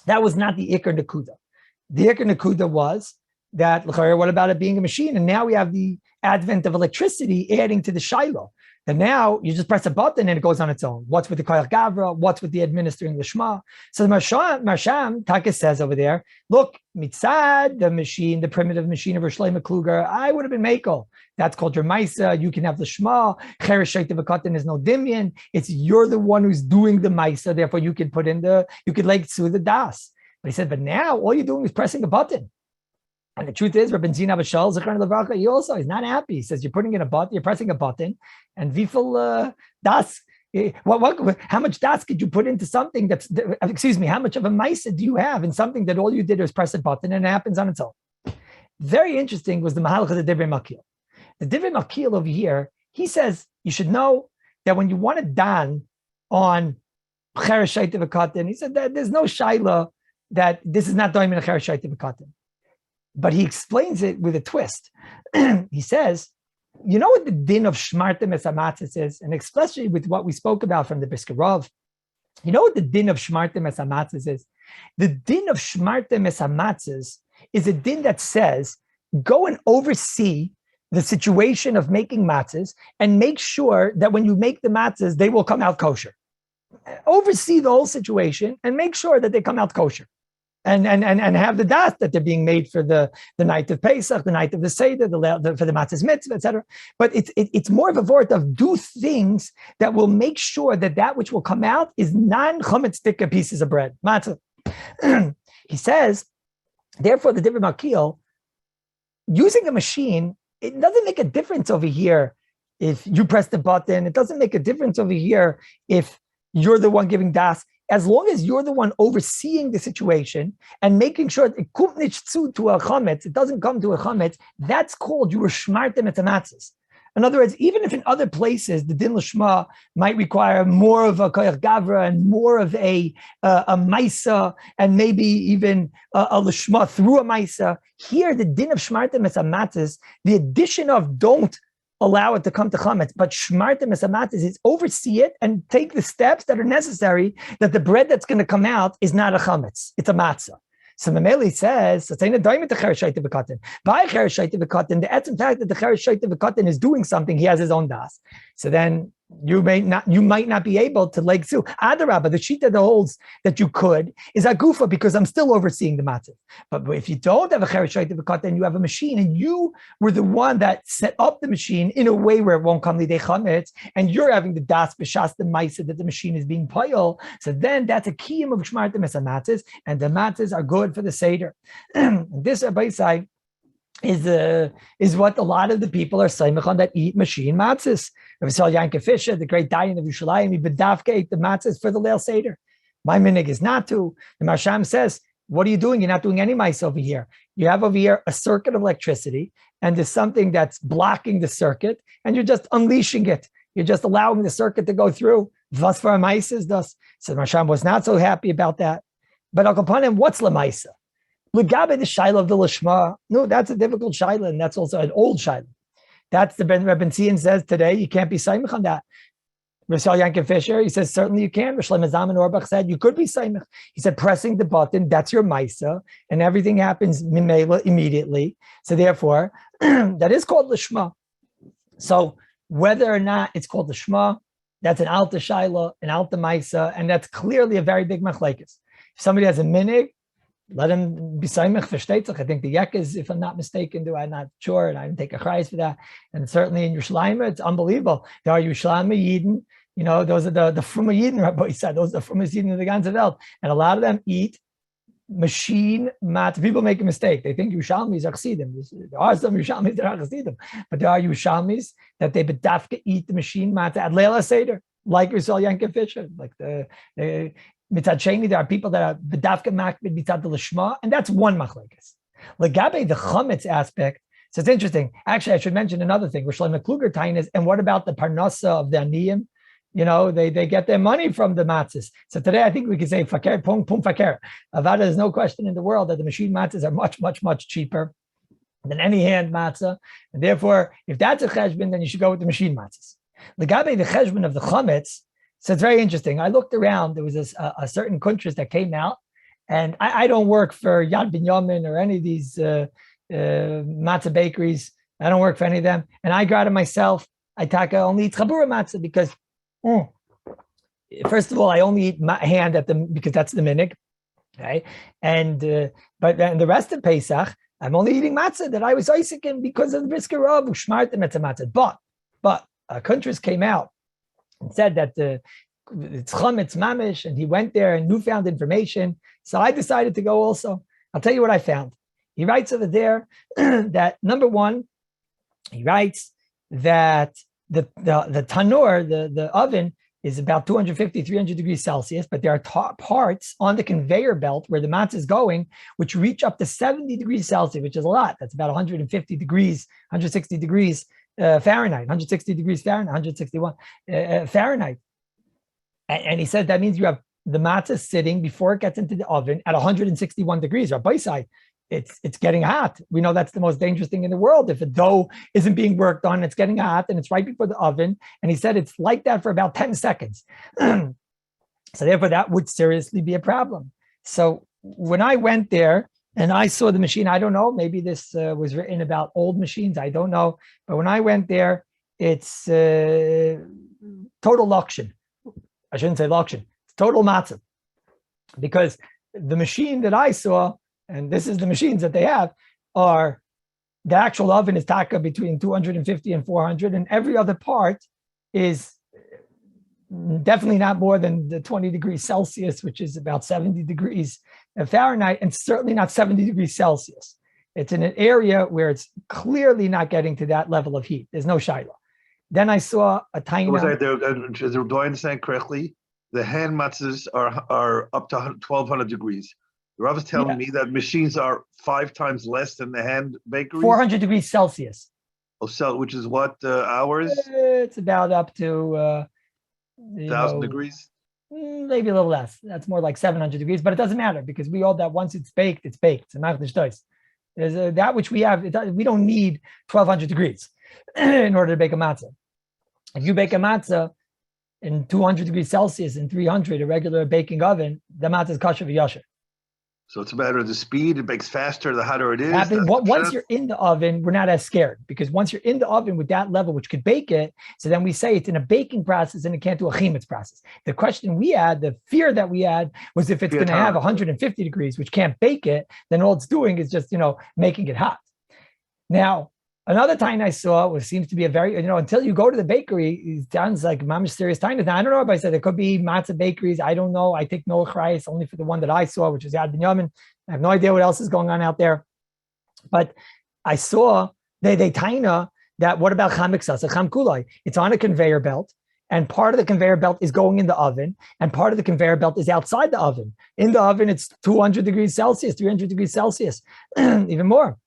that was not the ikar nekuda. The ikar nekuda was that, what about it being a machine? And now we have the advent of electricity adding to the shiloh. And now you just press a button and it goes on its own. What's with the koyach gavra? What's with the administering the shema? So the Marsham Takis says over there, look, mitzad, the machine, the primitive machine of Rosh Shlomo Kluger, I would have been mekel. That's called your maisa. You can have the shema. Cheresh shayt v'katan is no dimyan. It's you're the one who's doing the maisa. Therefore, you can put in you could like through the das. But he said, but now all you're doing is pressing a button. And the truth is, Rabbi Zina Bashal, Zechron Levracha, he also is not happy. He says, you're putting in a button, you're pressing a button, and Vifel das, how much das could you put into something that's, how much of a maisa do you have in something that all you did was press a button and it happens on its own? Very interesting was the Mahalach of the Divrei Malkiel. The Divrei Malkiel over here, he says, you should know that when you want to dan on Cheresh Shayt V'Katan, he said that there's no shaila that this is not doing in a Cheresh Shayt V'Katan. But he explains it with a twist. He says, you know what the din of shmartem es hamatzis is? And especially with what we spoke about from the Brisker Rav, you know what the din of shmartem es hamatzis is? The din of shmartem es hamatzis is a din that says, go and oversee the situation of making matzahs and make sure that when you make the matzahs, they will come out kosher. Oversee the whole situation and make sure that they come out kosher. and have the das that they're being made for the night of Pesach, the night of the Seder, for the matzah's mitzvah, etc. But it's more of a word of do things that will make sure that which will come out is non-chametz tikka pieces of bread, matzah. He says, therefore, the Divrei Makil, using a machine, it doesn't make a difference over here if you press the button. It doesn't make a difference over here if you're the one giving das. As long as you're the one overseeing the situation and making sure it kommt nicht to a chametz, it doesn't come to a chametz, that's called you were shmartem et matzahs. In other words, even if in other places the din l'shma might require more of a koyach gavra and more of a maisa and maybe even a l'shma through a maisa, here the din of shmartem et matzahs, the addition of don't allow it to come to chametz, but shmartem es hamatzis is oversee it and take the steps that are necessary that the bread that's going to come out is not a chametz, it's a matzah. So Mameli says, by the etzem fact that the cheresh shaita v'katan is doing something, he has his own das. So then you might not be able to leg through. Adarabba, the shita that holds that you could is agufa because I'm still overseeing the matzah. But if you don't have a cheresh shaita v'katan, you have a machine, and you were the one that set up the machine in a way where it won't come lidei chametz, and you're having the das b'shas the ma'isa that the machine is being payol. So then that's a kiyum of shmartem es hamatzis, and the matzahs are good for the seder. This Rabbi is what a lot of the people are saying that eat machine matzahs. Rabbi Yankel Fisher, the great Dayan of Yerushalayim, he bedavke ate the matzahs for the Leil Seder. My minig is not to. The Marsham says, what are you doing? You're not doing any mice over here. You have over here a circuit of electricity, and there's something that's blocking the circuit, and you're just unleashing it. You're just allowing the circuit to go through. Vas for mice is thus. So Marsham was not so happy about that. But Al Kapanim, what's Lamaisa? Legabe the shaila of the lishma. No, that's a difficult shaila, and that's also an old shaila. That's the Rebbe Tzion says today you can't be saimich on that. Rishal Yankel Fisher, he says certainly you can. Rishal Mazaman Orbach said you could be saimich. He said pressing the button, that's your maisa, and everything happens immediately. So therefore, that is called lishma. So whether or not it's called lishma, that's an alta shaila, an alta maisa, and that's clearly a very big machlekes. If somebody has a minig, let him be saimich versteht. I think the yek is, if I'm not mistaken, I'm not sure, and I didn't take a chayes for that. And certainly in Yerushalayim, it's unbelievable. There are Yerushalayim Yidden, those are the Fruma Yidden, Rabbi said, those are the Fruma Yidden of the ganze Welt. And a lot of them eat machine mat. People make a mistake. They think Yerushalmis are chassidim. There are some Yerushalmis that are chassidim, but there are Yerushalmis that they bedafke eat the machine mat at Leila Seder, like Rishal Yankel Fisher, like the Mitzad Sheni, there are people that are bedavka makbid mitzad the lishma, and that's one machlekes. Legabe the chametz aspect. So it's interesting. Actually, I should mention another thing. Rishon McCluger tain is, and what about the parnasa of the aniyim? They get their money from the matzahs. So today I think we could say fakir pum fakir. Avada, there's no question in the world that the machine matzahs are much, much, much cheaper than any hand matzah, and therefore, if that's a cheshbon, then you should go with the machine matzahs. Legabe the cheshbon of the chametz. So it's very interesting. I looked around. There was a certain countries that came out, and I don't work for Yad Binyamin or any of these matzah bakeries. I don't work for any of them. And I got it myself. I only eat chabura matzah because, first of all, I only eat hand because that's the minig, okay? But then the rest of Pesach, I'm only eating matzah that I was Isaac because of the brisker of ushmartem matzah. But countries came out and said that it's chametz mamish, and he went there and newfound information. So I decided to go also. I'll tell you what I found. He writes over there that number one, he writes that the tanur, the oven, is about 250, 300 degrees Celsius, but there are parts on the conveyor belt where the matzah is going, which reach up to 70 degrees Celsius, which is a lot. That's about 150 degrees, 160 degrees Fahrenheit, 160 degrees Fahrenheit, 161 Fahrenheit. And he said that means you have the matzah sitting before it gets into the oven at 161 degrees. Rabbi side, it's getting hot. We know that's the most dangerous thing in the world. If a dough isn't being worked on, it's getting hot and it's right before the oven. And he said it's like that for about 10 seconds. So therefore that would seriously be a problem. So when I went there, and I saw the machine, I don't know, maybe this was written about old machines, I don't know. But when I went there, it's total lokshin. I shouldn't say lokshin, it's total matzah. Because the machine that I saw, and this is the machines that they have, are the actual oven is taka between 250 and 400, and every other part is definitely not more than the 20 degrees Celsius, which is about 70 degrees Fahrenheit, and certainly not 70 degrees Celsius. It's in an area where it's clearly not getting to that level of heat. There's no shiloh. Then I saw a tiny. Do I understand correctly? The hand matzahs are up to 1,200 degrees. The Rav is telling me that machines are 5 times less than the hand bakeries. 400 degrees Celsius. Oh, which is what hours? It's about up to 1,000 degrees. Maybe a little less. That's more like 700 degrees, but it doesn't matter because we all that once it's baked, it's baked. It's a machnish tois. There's that which we have. We don't need 1,200 degrees in order to bake a matzah. If you bake a matzah in 200 degrees Celsius in 300, a regular baking oven, the matzah is kosher v'yasher. So it's a matter of the speed. It bakes faster, the hotter it is. Once you're in the oven, we're not as scared because once you're in the oven with that level, which could bake it, so then we say it's in a baking process and it can't do a chimetz process. The question we had, the fear that we had was if it's going to have 150 degrees, which can't bake it, then all it's doing is just, making it hot. Now, another time I saw, which seems to be a very, until you go to the bakery, it sounds like mamish serious time. Now, I don't know if I said there could be matzah bakeries. I don't know. I take no achrayus only for the one that I saw, which is Yad Binyamin. I have no idea what else is going on out there. But I saw they taina that what about cham miksasa, cham kulai? It's on a conveyor belt. And part of the conveyor belt is going in the oven, and part of the conveyor belt is outside the oven. In the oven, it's 200 degrees Celsius, 300 degrees Celsius, even more.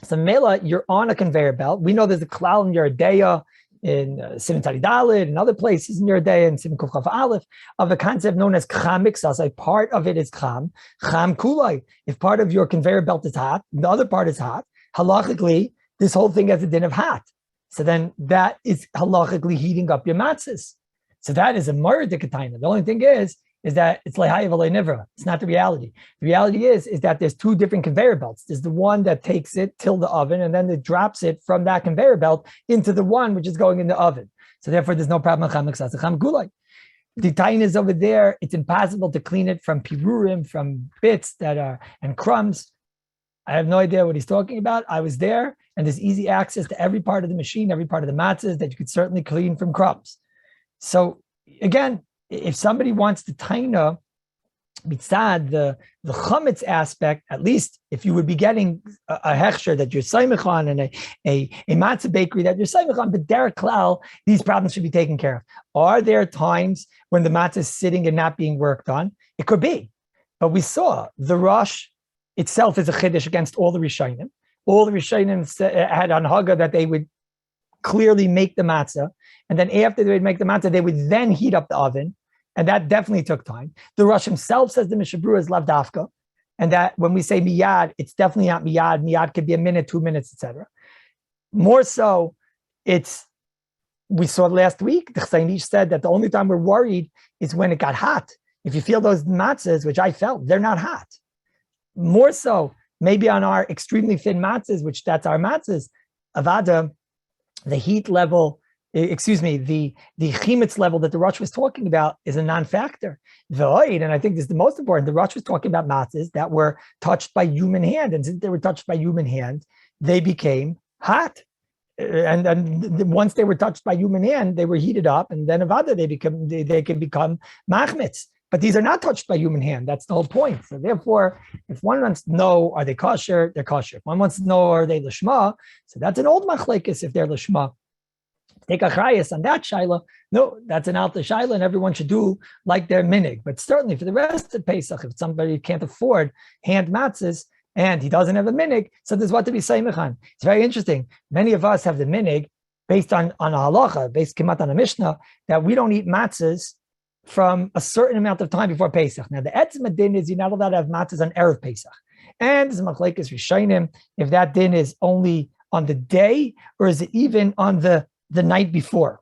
So Mela, you're on a conveyor belt. We know there's a klal in Yeridea, in Siman Tari Daled, and other places in Yeridea, in Siman Kuf Chaf Aleph, of a concept known as cham miksas. Like part of it is cham kulai. If part of your conveyor belt is hot, the other part is hot, halachically, this whole thing has a din of hot. So then that is halachically heating up your matzahs. So that is a murder. The only thing is that it's lehayev alei nivra. It's not the reality. The reality is that there's 2 different conveyor belts. There's the one that takes it till the oven, and then it drops it from that conveyor belt into the one which is going in the oven. So therefore, there's no problem. The tain is over there. It's impossible to clean it from pirurim, from bits that are and crumbs. I have no idea what he's talking about. I was there, and there's easy access to every part of the machine, every part of the matzahs that you could certainly clean from crumbs. So again, if somebody wants to taina mitzad the chametz aspect, at least if you would be getting a hechsher that you're saimich on and a matzah bakery that you're saimich on, but derek klal, these problems should be taken care of. Are there times when the matzah is sitting and not being worked on? It could be, but we saw the rush itself is a chiddush against all the rishonim. All the rishonim had on haga that they would clearly make the matzah, and then after they would make the matzah, they would then heat up the oven. And that definitely took time. The Rosh himself says the Mishabru is lavdafka, and that when we say miyad, it's definitely not miyad. Miyad could be a minute, 2 minutes, etc. More so, we saw last week, the Chassanish said that the only time we're worried is when it got hot. If you feel those matzahs, which I felt, they're not hot. More so, maybe on our extremely thin matzahs, which that's our matzahs, avada, the heat level, the chimetz level that the Rosh was talking about is a non-factor. And I think this is the most important. The Rosh was talking about matzahs that were touched by human hand, and since they were touched by human hand, they became hot. And once they were touched by human hand, they were heated up, and then avada they can become machmitz. But these are not touched by human hand. That's the whole point. So therefore, if one wants to know, are they kosher? They're kosher. If one wants to know, are they lishma? So that's an old machlekes if they're lishma. Take a chayas on that shaila. No, that's an alta shaila, and everyone should do like their minig. But certainly for the rest of Pesach, if somebody can't afford hand matzahs and he doesn't have a minig, so there's what to be saimichan. It's very interesting. Many of us have the minig based on a halacha, based kimat on a mishnah, that we don't eat matzahs from a certain amount of time before Pesach. Now the etzma din is you're not allowed to have matzahs on erev Pesach, and there's machlekes rishonim if that din is only on the day or is it even on the night before?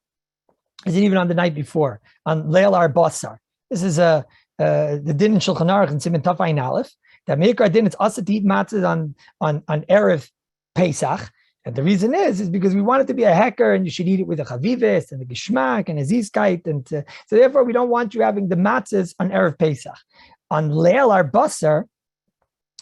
Is it even on the night before? On Leil Ar Basar. This is the din in Shulchan Aruch and Siman Taf Ayin Aleph. That Meikar din it's also to eat matzahs on Erev Pesach. And the reason is because we want it to be a hecker and you should eat it with a chavivis and a geschmack and a zizkeit. And so therefore we don't want you having the matzahs on Erev Pesach. on Leil Arbasar,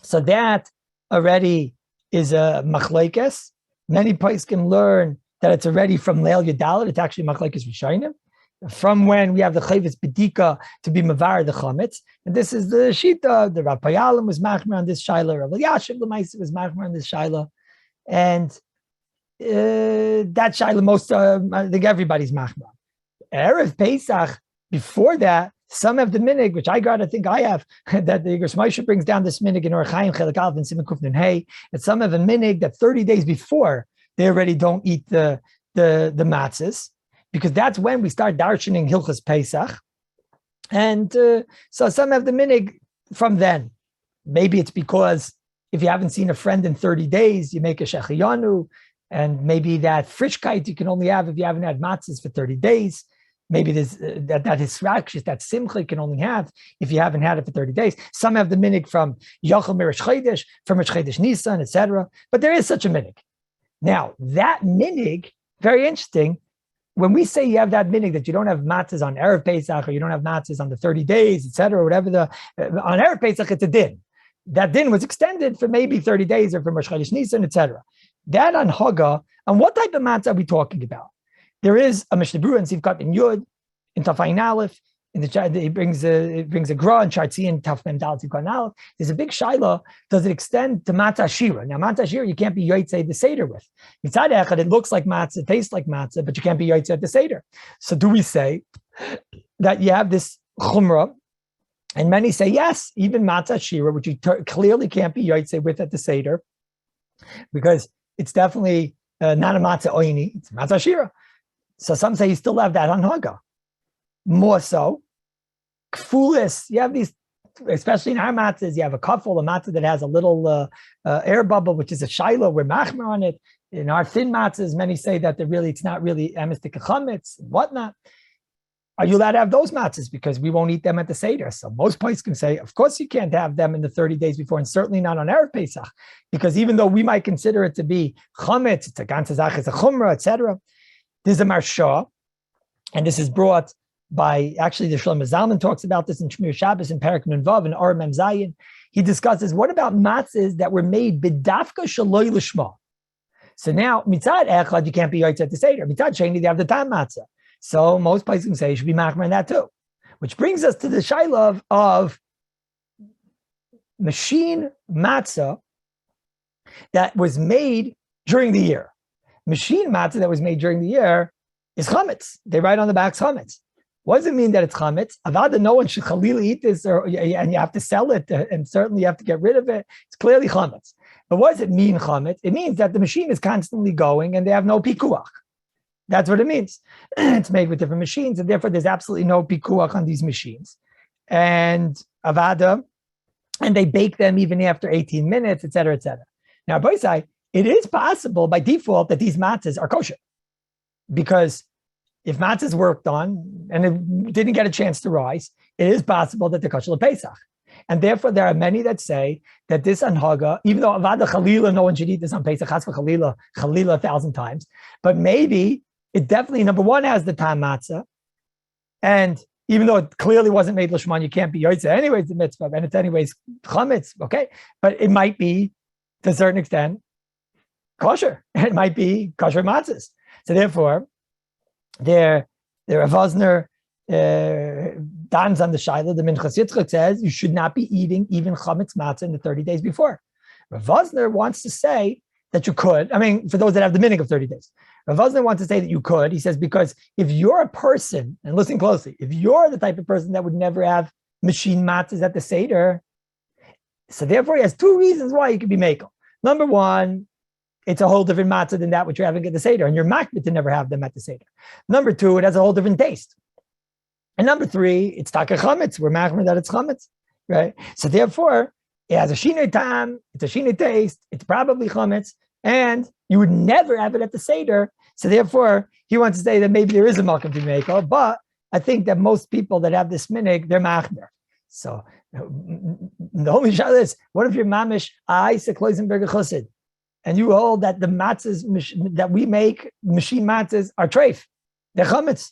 so that already is a machlekes. Many poskim learn that it's already from Leil Yadalit. It's actually machlekes Rishonim. From when we have the chayvus bedika to be mavar the chametz, and this is the shita. The Rav Payalim was machmer on this shaila. Rav Yashiv L'maisa was machmer on this shaila, and that shaila most I think everybody's machmer. Erev Pesach. Before that, some have the minig, which I think I have, that the Yigas Moshe brings down this minig in Orach Chaim Chelek Aleph and Siman Kuf Nun Hey, and some have a minig that 30 days before they already don't eat the matzahs, because that's when we start darshaning Hilchos Pesach. And so some have the minig from then. Maybe it's because if you haven't seen a friend in 30 days, you make a shechiyanu, and maybe that frischkeit you can only have if you haven't had matzahs for 30 days. Maybe there's that hisrakshis, that simcha you can only have if you haven't had it for 30 days. Some have the minig from Yochel Mirish Chodesh, from Rish Chodesh Nisan, etc. But there is such a minig. Now, that minig, very interesting. When we say you have that minig that you don't have matzahs on Erev Pesach, or you don't have matzahs on the 30 days, etc., whatever on Erev Pesach, it's a din. That din was extended for maybe 30 days or from Rish Chodesh Nisan, etc. That on Haga, and what type of matzah are we talking about? There is a Mishnah Berurah in Sivkat in Yud, in Tafayin Aleph, it brings a gra and Chartzi in Taf Mem Dal Sivkat Aleph. There's a big shaila. Does it extend to matzah shira? Now matzah shira you can't be yotzei the seder with. Mitzad echad it looks like matzah, tastes like matzah, but you can't be yotzei at the seder. So do we say that you have this chumrah? And many say yes, even matzah shira, which you clearly can't be yotzei with at the seder, because it's definitely not a matzah oini, it's matzah shira. So some say you still have that on Haga. More so, kfulis, you have these, especially in our matzahs, you have a kafel, a matzah that has a little air bubble, which is a shiloh, we're machmer on it. In our thin matzahs, many say that it's not really emistik chametz and whatnot. Are you allowed to have those matzahs? Because we won't eat them at the Seder. So most places can say, of course you can't have them in the 30 days before, and certainly not on Erev Pesach. Because even though we might consider it to be chametz, it's a ganzazach, it's a chumrah, etc., there's a marsha, and this is brought by, actually the Shlomo Zalman talks about this in Shmir Shabbos in Perek Nun Vav and Or Mem Zayin. He discusses, what about matzahs that were made b'dafka shaloi l'shma? So now, mitzad echad, you can't be yotzei at the Seder. Mitzad sheni, they have the tam matzah. So most places can say you should be machmer in that too. Which brings us to the shaila of machine matzah that was made during the year. Machine matzah that was made during the year is chametz. They write on the back chametz. What does it mean that it's chametz? Avada, no one should chalila eat this, and you have to sell it, and certainly you have to get rid of it. It's clearly chametz. But what does it mean, chametz? It means that the machine is constantly going and they have no pikuach. That's what it means. It's made with different machines, and therefore there's absolutely no pikuach on these machines. And avada, and they bake them even after 18 minutes, etc., etc. Now, Boisai, it is possible by default that these matzahs are kosher, because if matzahs worked on and it didn't get a chance to rise, it is possible that they're kosher Pesach. And therefore, there are many that say that this anhaga, even though avada chalila, no one should eat this on Pesach, chas v'chalila, chalila 1,000 times, but maybe it definitely, number one, has the tam matzah, and even though it clearly wasn't made l'shman, you can't be yotzei anyways the mitzvah, and it's anyways chametz, okay? But it might be, to a certain extent, kosher. It might be kosher matzahs. So therefore, Rav Vosner dons on the shaila. The Minchas Yitzchak says you should not be eating even chametz matzah in the 30 days before. Rav Vosner wants to say that you could. I mean, for those that have the minig of 30 days. Rav Vosner wants to say that you could. He says, because if you're a person, and listen closely, if you're the type of person that would never have machine matzahs at the Seder, so therefore he has two reasons why you could be mekel. Number one, it's a whole different matzah than that which you're having at the Seder, and you're makbid to never have them at the Seder. Number two, it has a whole different taste. And number three, it's taka chametz. We're makbid that it's chametz, right? So therefore, it has a shinei tam, it's a shinei taste, it's probably chametz, and you would never have it at the Seder. So therefore, he wants to say that maybe there is a malkum to mekel, but I think that most people that have this minig, they're machmer. So the only shot is, what if you're mamish Isaac Kloisenberger Chassid, and you hold that the matzahs that we make, machine matzahs, are treif, they're chametz?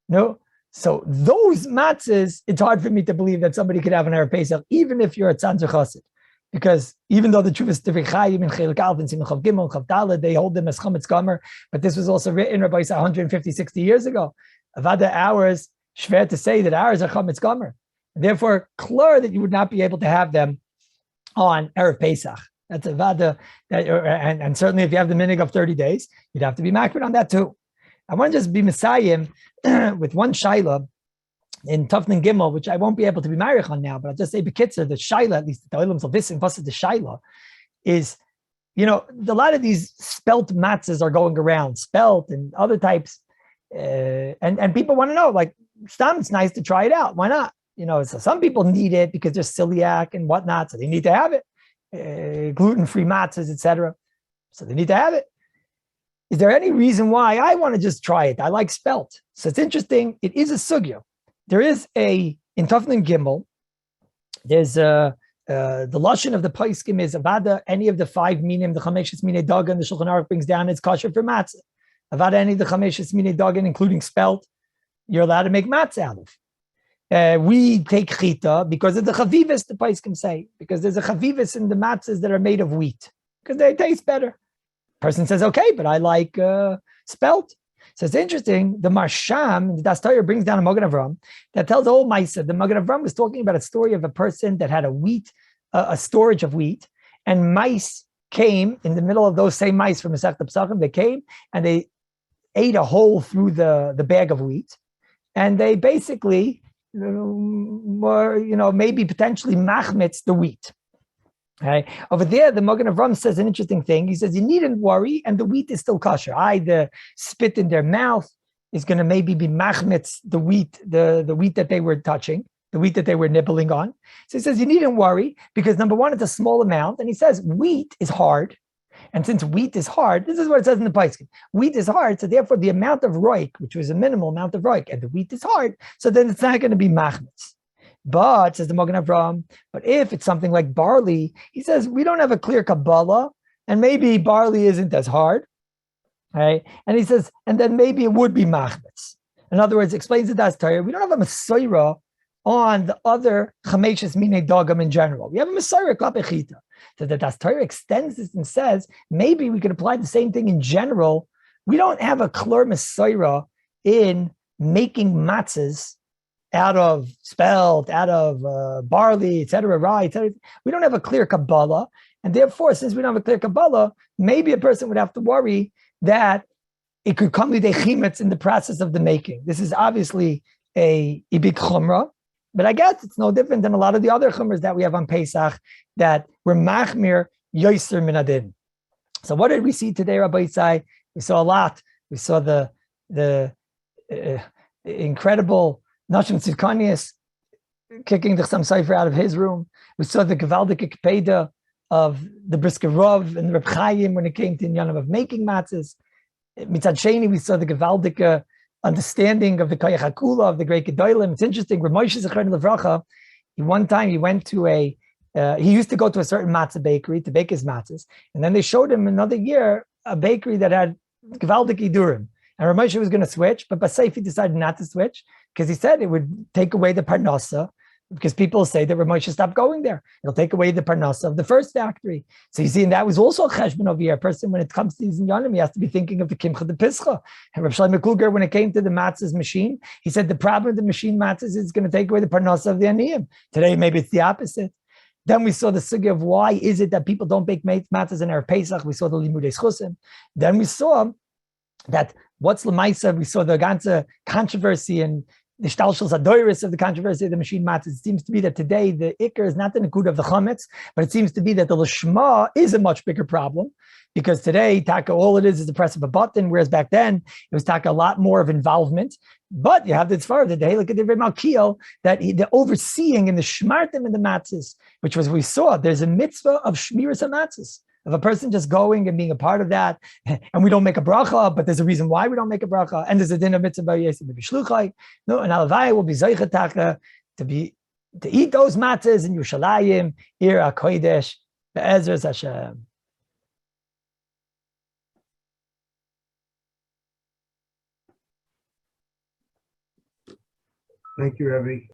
No, So those matzahs, it's hard for me to believe that somebody could have an Erev Pesach, even if you're a Tzanzer Chassid. Because even though the Chuvas Tivei Chayim and Chelik Alf and Simon Chav Gimel and Chav Daled, they hold them as Chametz Gomer, but this was also written, Rabbi, 150, 60 years ago. Avada hours, schwer to say that ours are Chametz Gomer. Therefore, clear that you would not be able to have them on Erev Pesach. That's a vada, and certainly if you have the minig of 30 days, you'd have to be makbid on that too. I want to just be Messiah with one shaila in Tufnin Gimel, which I won't be able to be married on now, but I'll just say Bekitzer, the shaila, at least the Olam Salvisim, plus the shaila, is, a lot of these spelt matzahs are going around, spelt and other types, and people want to know, like, Stam, it's nice to try it out. Why not? So some people need it because they're celiac and whatnot, so they need to have it. Gluten-free matzahs, etc. So they need to have it. Is there any reason why I want to just try it? I like spelt. So it's interesting. It is a sugya. There is in Tufnin Gimel, there's the lashon of the Paiskim is avada, any of the 5 minim, the chameshes minei dagan, the Shulchan Aruch brings down, it's kosher for matzah. Avada, any of the chameshes minei dagan, including spelt, you're allowed to make matzah out of. We take chita because of the chavivas, the Paiskim say, because there's a chavivas in the matzahs that are made of wheat, because they taste better. Person says, okay, but I like spelt. So it's interesting. The Marsham, the Das Torah brings down a Magen Avram that tells the whole Maisa. The Magen Avram was talking about a story of a person that had a storage of wheat, and mice came in the middle of those same mice from Masechet Pesachim. They came and they ate a hole through the bag of wheat, and they basically were, maybe potentially machmitz the wheat. Right. Over there, the Magen Avram says an interesting thing. He says, you needn't worry, and the wheat is still kosher. The spit in their mouth is going to maybe be machmitz the wheat, the wheat that they were touching, the wheat that they were nibbling on. So he says, you needn't worry, because number one, it's a small amount. And he says, wheat is hard. And since wheat is hard, this is what it says in the Paiskim. Wheat is hard, so therefore the amount of roik, which was a minimal amount of roik, and the wheat is hard, so then it's not going to be machmitz. But, says the Magen Avram, but if it's something like barley, he says, we don't have a clear Kabbalah, and maybe barley isn't as hard, right? And he says, and then maybe it would be machmitz. In other words, explains the Das Torah, we don't have a Messiah on the other chameshes minei dagam in general. We have a Messiah klape chita. So the Das Torah extends this and says, maybe we could apply the same thing in general. We don't have a clear Messiah in making matzahs out of spelt, out of barley, etc., rye, etc. We don't have a clear Kabbalah, and therefore, since we don't have a clear Kabbalah, maybe a person would have to worry that it could come to the chimetz in the process of the making. This is obviously a big chumrah, but I guess it's no different than a lot of the other chumras that we have on Pesach that were machmir yoser min adin. So what did we see today, Rabbi Yitzai? We saw a lot. We saw the incredible Nashim Tzidkanias kicking the Chassam Sofer out of his room. We saw the Gewaldike Kpeda of the Brisker Rav and the Reb Chaim when it came to the Inyanim of making matzahs. Mitzad Sheni, we saw the Gewaldike understanding of the Koyach HaKula, of the great Gedolim. It's interesting, Reb Moshe Zechron Levracha, one time he went to he used to go to a certain matzah bakery to bake his matzahs, and then they showed him another year a bakery that had Gewaldike Idurim. And Reb Moshe was going to switch, but Basayfi decided not to switch because he said it would take away the parnasa, because people say that Reb Moshe stopped going there. It'll take away the parnasa of the first factory. So you see, and that was also a cheshbon over here. A person, when it comes to these inyanim, he has to be thinking of the kimcha, the pischa. And Reb Shlomo Kluger, when it came to the matzahs machine, he said the problem with the machine matzahs is going to take away the parnasa of the aniyim. Today, maybe it's the opposite. Then we saw the sugya of why is it that people don't bake matzahs in Erev Pesach. We saw the limudei chusim. Then we saw that what's Lamaisa? We saw the ganze controversy and the shtalshel zadoiris of the controversy of the machine matzahs. It seems to be that today the ikar is not the nekud of the chametz, but it seems to be that the lishma is a much bigger problem, because today taka all it is the press of a button, whereas back then it was taka a lot more of involvement. But you have the tzvar the day, look at the Malkiel, that the overseeing and the shmartim in the matzahs, which was we saw. There's a mitzvah of shmiras matzahs, of a person just going and being a part of that, and we don't make a bracha, but there's a reason why we don't make a bracha, and there's a din of mitzvah yes and bishluchai. No, and alavai will be zeichetaka to eat those matzahs in Yerushalayim, Ir HaKodesh, be'ezras Hashem. Thank you, Rebbe.